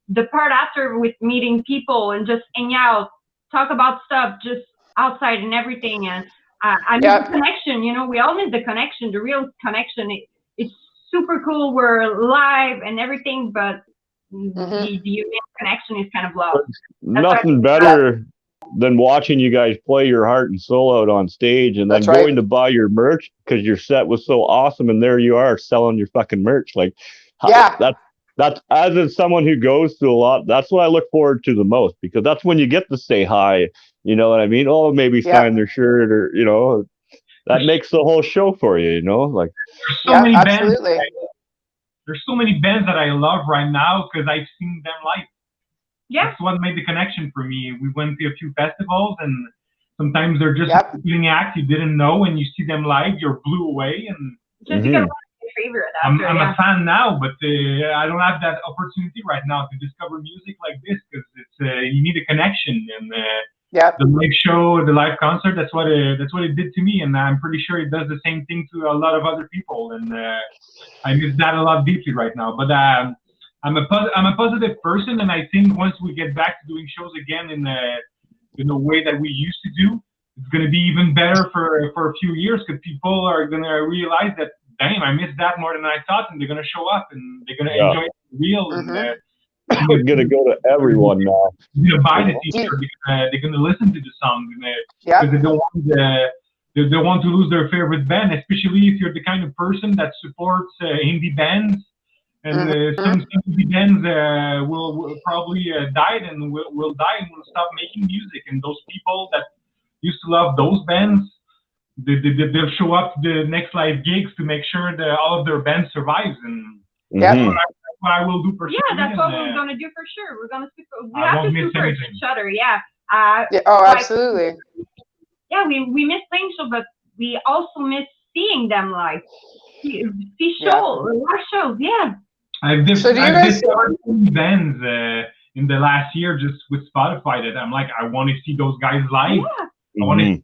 the part after with meeting people and just hang out, talk about stuff just outside and everything. And I miss the connection, you know, we all miss the connection, the real connection. It's super cool, we're live and everything, but the human connection is kind of low. Nothing better than watching you guys play your heart and soul out on stage, and then going to buy your merch because your set was so awesome, and there you are selling your fucking merch. Like, that's as someone who goes to a lot, that's what I look forward to the most, because that's when you get to say hi, you know what I mean? Oh, maybe sign their shirt, or, you know, that makes the whole show for you, you know? Like, there's so many bands. There's so many bands that I love right now because I've seen them live. Yeah. That's what made the connection for me. We went to a few festivals, and Sometimes they're just Yep. doing acts you didn't know, and you see them live, you're blew away. And Just become one of your favorite I'm after, yeah. a fan now, but I don't have that opportunity right now to discover music like this because it's you need a connection. And Yep. the live show, the live concert, that's what it did to me, and I'm pretty sure it does the same thing to a lot of other people. And I miss that a lot deeply right now. But I'm a positive person, and I think once we get back to doing shows again in the way that we used to do, it's going to be even better for a few years because people are going to realize that, damn, I missed that more than I thought, and they're going to show up and they're going to enjoy it for real. And It's gonna go to everyone now. They're going to buy the t-shirt because they're going to listen to the song Yep. because they don't want to lose their favorite band, especially if you're the kind of person that supports indie bands. And some indie bands will probably die and will die and will stop making music. And those people that used to love those bands, they'll show up to the next live gigs to make sure that all of their band survives. And Yep. Mhm. that's what I will do personally. Yeah, that's what we're and, gonna do for sure. We're gonna we I have won't to miss support anything. each other. Yeah. Yeah. Oh, Like, absolutely. yeah, we miss playing show, but we also miss seeing them live. See Yeah. live shows. Yeah. I've So do you I've guys- discovered some bands in the last year just with Spotify that I'm like, I want to see those guys live. Yeah. I want Mhm.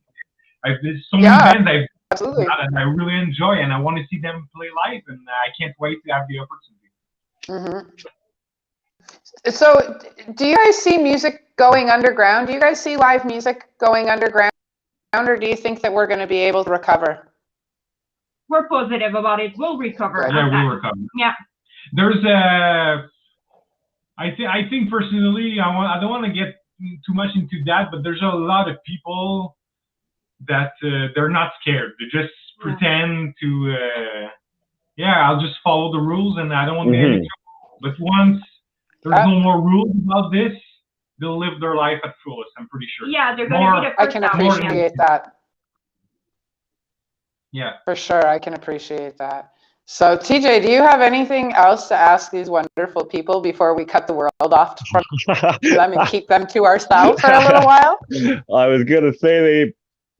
to. There's so many Yeah. bands Absolutely. I really enjoy, and I want to see them play live, and I can't wait to have the opportunity. So, do you guys see music going underground? Do you guys see live music going underground, or do you think that we're going to be able to recover? We're positive about it. We'll recover. Yeah, we'll recover. Yeah. There's I think personally, I don't want to get too much into that, but there's a lot of people that they're not scared. They just pretend to, I'll just follow the rules, and I don't want to get into trouble. But once there's no more rules about this, they'll live their life at fullest. I'm pretty sure. Yeah, they're gonna be the I first can out. appreciate that. Yeah. For sure, I can appreciate that. So, TJ, do you have anything else to ask these wonderful people before we cut the world off from them and keep them to ourselves for a little while? I was gonna say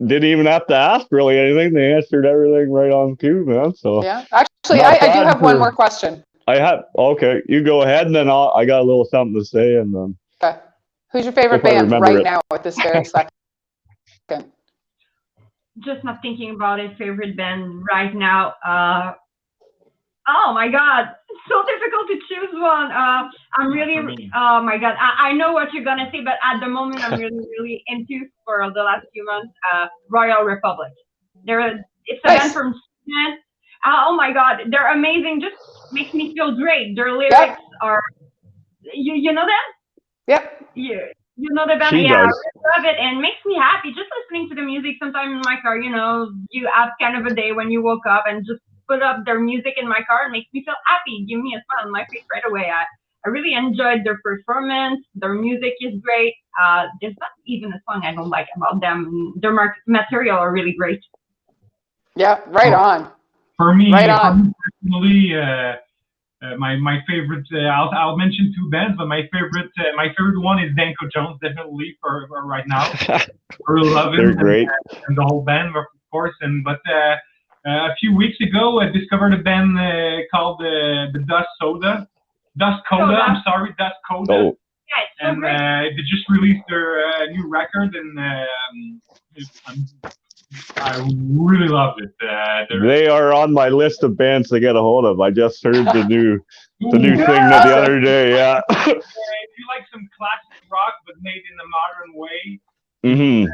they didn't even have to ask really anything. They answered everything right on cue, man. So Yeah, actually, Not I do bad have one for- more question. I have okay. You go ahead, and then I got a little something to say, and then Okay. Who's your favorite If I band remember right it. now at this very second? Just not thinking about it. Favorite band right now. Oh my God, it's so difficult to choose one. I'm really, for me. oh my God, I know what you're gonna say, but at the moment I'm really into for the last few months. Royal Republic. It's a Nice. band from Sweden. Oh my God, they're amazing. Just makes me feel great. Their lyrics are. You know them? Yep. You know the band? She Yeah, I does. really love it and makes me happy just listening to the music. Sometimes in my car, you know, you have kind of a day when you woke up and just put up their music in my car. It makes me feel happy. Give me a smile on my face right away. I really enjoyed their performance. Their music is great. There's not even a song I don't like about them. Their material are really great. Yeah, right on. For me, Right on. personally, my favorite. I'll mention two bands, but my favorite one is Danko Jones, definitely for right now. I really love they're him great. and the whole band, of course. But a few weeks ago, I discovered a band called the Dust Coda. I'm sorry, Dust Coda. Oh, Yeah, it's so And great. they just released their new record, and I really loved it. they are on my list of bands to get a hold of. I just heard the new thing the other day. Yeah. If you like some classic rock but made in a modern way, hmm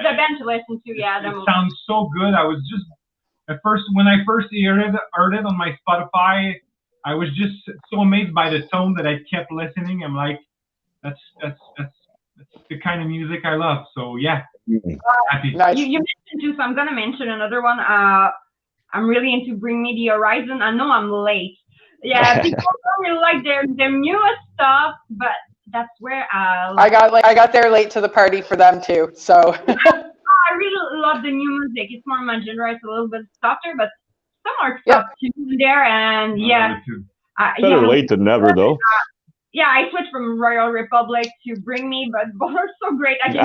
The band to listen to, yeah. it sounds so good. I was just when I first heard it on my Spotify, I was just so amazed by the tone that I kept listening. I'm like, that's the kind of music I love. So yeah, happy. Nice. You mentioned two, so I'm gonna mention another one. I'm really into Bring Me the Horizon. I know I'm late. Yeah, people don't really like their newest stuff, but that's where I got there late to the party for them too. So I really love the new music. It's more my genre. It's a little bit softer, but some are stuff too in there. And yeah, Better late than never, though. yeah, I switched from Royal Republic to Bring Me, but both are so great. I can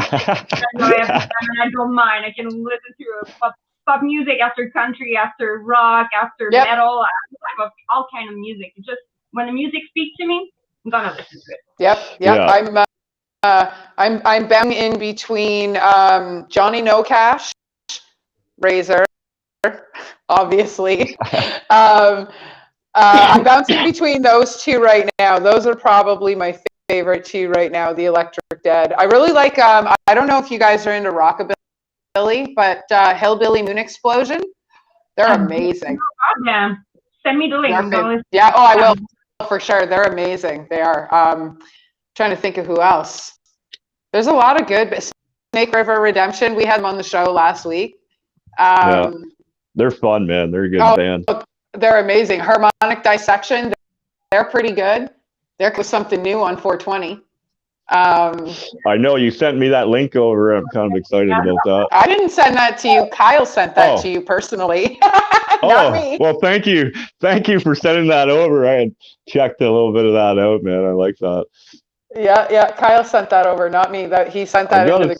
enjoy every time, and I don't mind. I can listen to pop music after country, after rock, after metal, all kind of music. It's just when the music speaks to me, I'm gonna listen to it. Yep. Yeah. I'm bouncing in between Johnny No Cash, Razor, obviously. I'm bouncing between those two right now. Those are probably my favorite two right now, the Electric Dead. I really like, I don't know if you guys are into rockabilly, but Hillbilly Moon Explosion, they're amazing. Yeah, send me the link. Yeah, I will, for sure. They're amazing. They are. Trying to think of who else. There's a lot of good. Snake River Redemption, we had them on the show last week. Yeah. They're fun, man. They're a good band. They're amazing. Harmonic Dissection, they're pretty good. There was something new on 420. I know you sent me that link over. I'm kind of excited about that. I didn't send that to you. Kyle sent that to you personally. Not me. Well, thank you. Thank you for sending that over. I had checked a little bit of that out, man. I like that. Yeah. Kyle sent that over, not me. That he sent that into the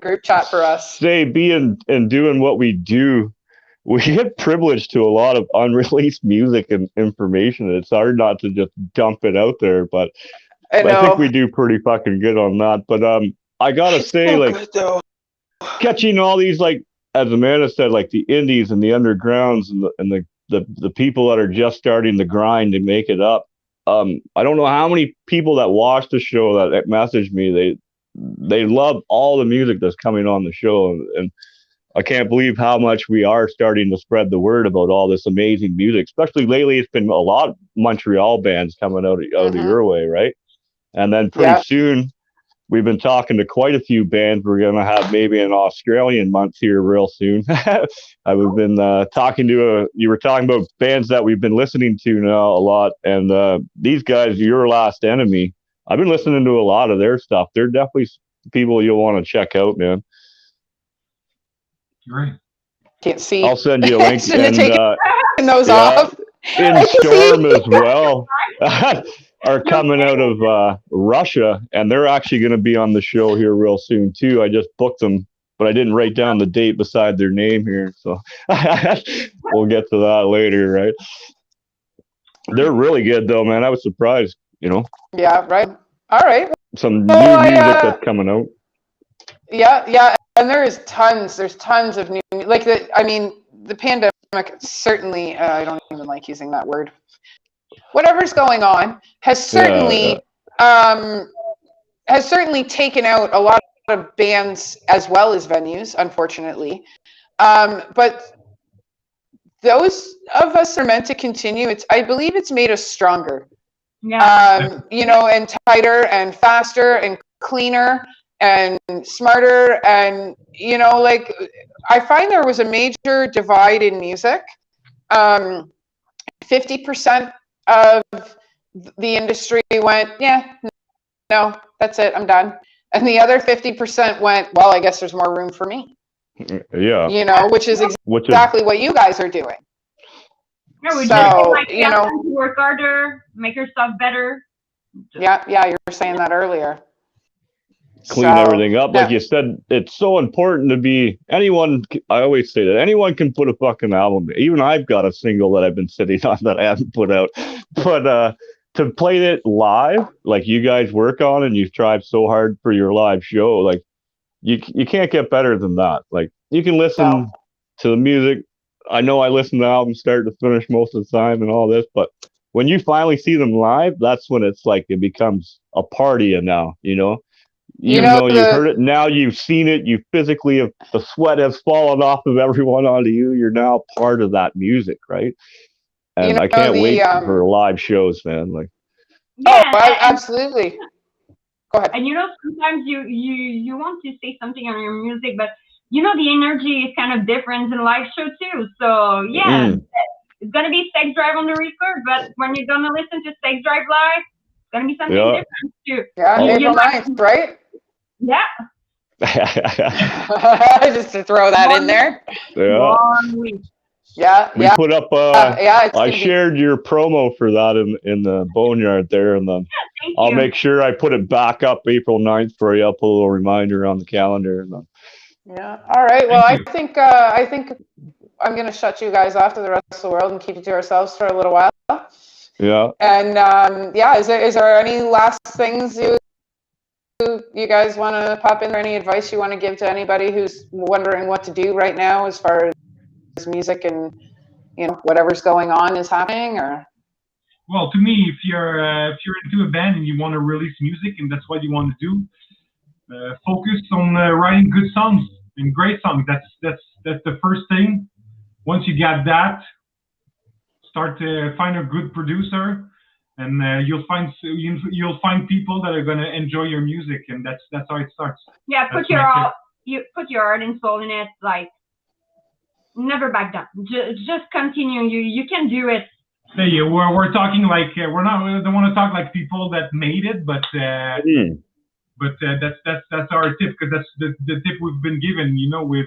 group chat for us. Say, being and doing what we do, we get privileged to a lot of unreleased music and information. It's hard not to just dump it out there, but I think we do pretty fucking good on that. But I gotta say, like, catching all these, like, as Amanda said, like the indies and the undergrounds and the people that are just starting the grind to make it up. I don't know how many people that watch the show that message me. They love all the music that's coming on the show, and I can't believe how much we are starting to spread the word about all this amazing music. Especially lately, it's been a lot of Montreal bands coming out of your way, right? And then pretty soon, we've been talking to quite a few bands. We're going to have maybe an Australian month here real soon. I've been talking to you were talking about bands that we've been listening to now a lot. And these guys, Your Last Enemy, I've been listening to a lot of their stuff. They're definitely people you'll want to check out, man. Great. Can't see. I'll send you a link. And those off. In Storm as well. Are coming out of Russia, and they're actually going to be on the show here real soon too. I just booked them, but I didn't write down the date beside their name here, so we'll get to that later, right? They're really good though, man. I was surprised, you know. Yeah, right. All right. Some new music that's coming out. Yeah, and there's tons of new, like the pandemic certainly. I don't even like using that word. Whatever's going on has certainly taken out a lot of bands as well as venues, unfortunately. But those of us are meant to continue. I believe it's made us stronger. Yeah. And tighter and faster and cleaner and smarter. And, like, I find there was a major divide in music. 50% of the industry went, no, that's it, I'm done. And the other 50% went, well, I guess there's more room for me. Yeah. Which is exactly what you guys are doing. Yeah, we just work harder, make your stuff better. Yeah, you were saying that earlier. Clean everything up. Like you said, it's so important to be anyone. I always say that anyone can put a fucking album. Even I've got a single that I've been sitting on that I haven't put out. But to play it live, like you guys work on and you've tried so hard for your live show, like you can't get better than that. Like you can listen to the music. I know I listen to albums start to finish most of the time and all this, but when you finally see them live, that's when it's like it becomes a party. And now, even though you've heard it, now you've seen it, you physically have, the sweat has fallen off of everyone onto you. You're now part of that music, right? And I can't wait for live shows, man. Like, absolutely. Go ahead. And sometimes you want to say something on your music, but the energy is kind of different in live show too. So it's gonna be Sex Drive on the record, but when you're gonna listen to Sex Drive live, it's gonna be something different too. Yeah, April 9th, right? Yeah. Just to throw that in there. Yeah. 1 week. Yeah. We put up. I shared your promo for that in the Boneyard there, and I'll you. make sure I put it back up April 9th for you. I'll put a little reminder on the calendar. Yeah. All right. Well, Thank I think I'm going to shut you guys off to the rest of the world and keep it to ourselves for a little while. Yeah. And yeah, is there any last things you guys want to pop in, or any advice you want to give to anybody who's wondering what to do right now as far as music and, you know, whatever's going on is happening? Or Well, to me, if you're into a band and you want to release music and that's what you want to do, focus on writing good songs and great songs. That's the first thing. Once you got that, start to find a good producer, and you'll find people that are gonna enjoy your music, and that's how it starts. Yeah, put your heart and soul in it. Like, never back down. Just continue. You can do it. Hey, we're talking like we don't want to talk like people that made it, but that's our tip, because that's the tip we've been given. You know, we've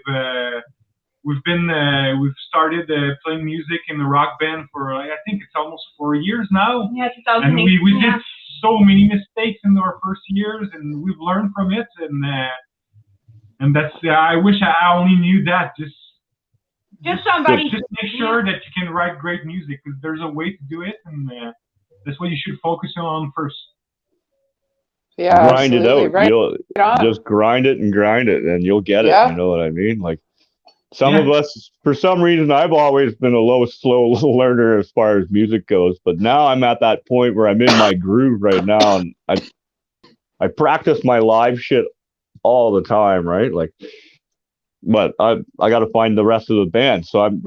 started playing music in the rock band for I think it's almost 4 years now. Yeah, 2008. And we did so many mistakes in our first years, and we've learned from it. And that's I wish I only knew that. Just somebody. Just make sure that you can write great music, because there's a way to do it, and that's what you should focus on first. yeah, Grind it out. Right. You'll just grind it, and you'll get it. Yeah. You know what I mean? Like, some of us, for some reason, I've always been a slow learner as far as music goes. But now I'm at that point where I'm in my groove right now, and I practice my live shit all the time, right? Like, but I got to find the rest of the band. So I'm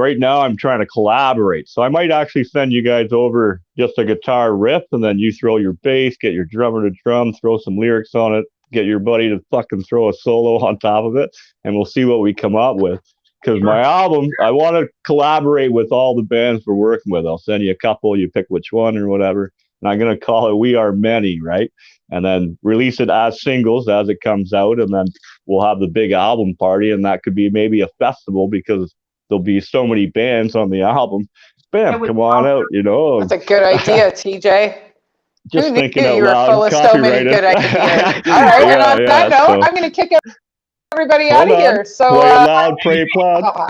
trying to collaborate. So I might actually send you guys over just a guitar riff, and then you throw your bass, get your drummer to drum, throw some lyrics on it, get your buddy to fucking throw a solo on top of it, and we'll see what we come up with. Because my album, I want to collaborate with all the bands we're working with. I'll send you a couple, you pick which one or whatever. And I'm going to call it We Are Many, right? And then release it as singles as it comes out. And then we'll have the big album party. And that could be maybe a festival, because there'll be so many bands on the album. Bam, come on out, you know. That's a good idea, TJ. Just thinking out you were loud. full of so many good ideas. All right, and on that note, I'm going to kick everybody out of here. So play loud, pray proud.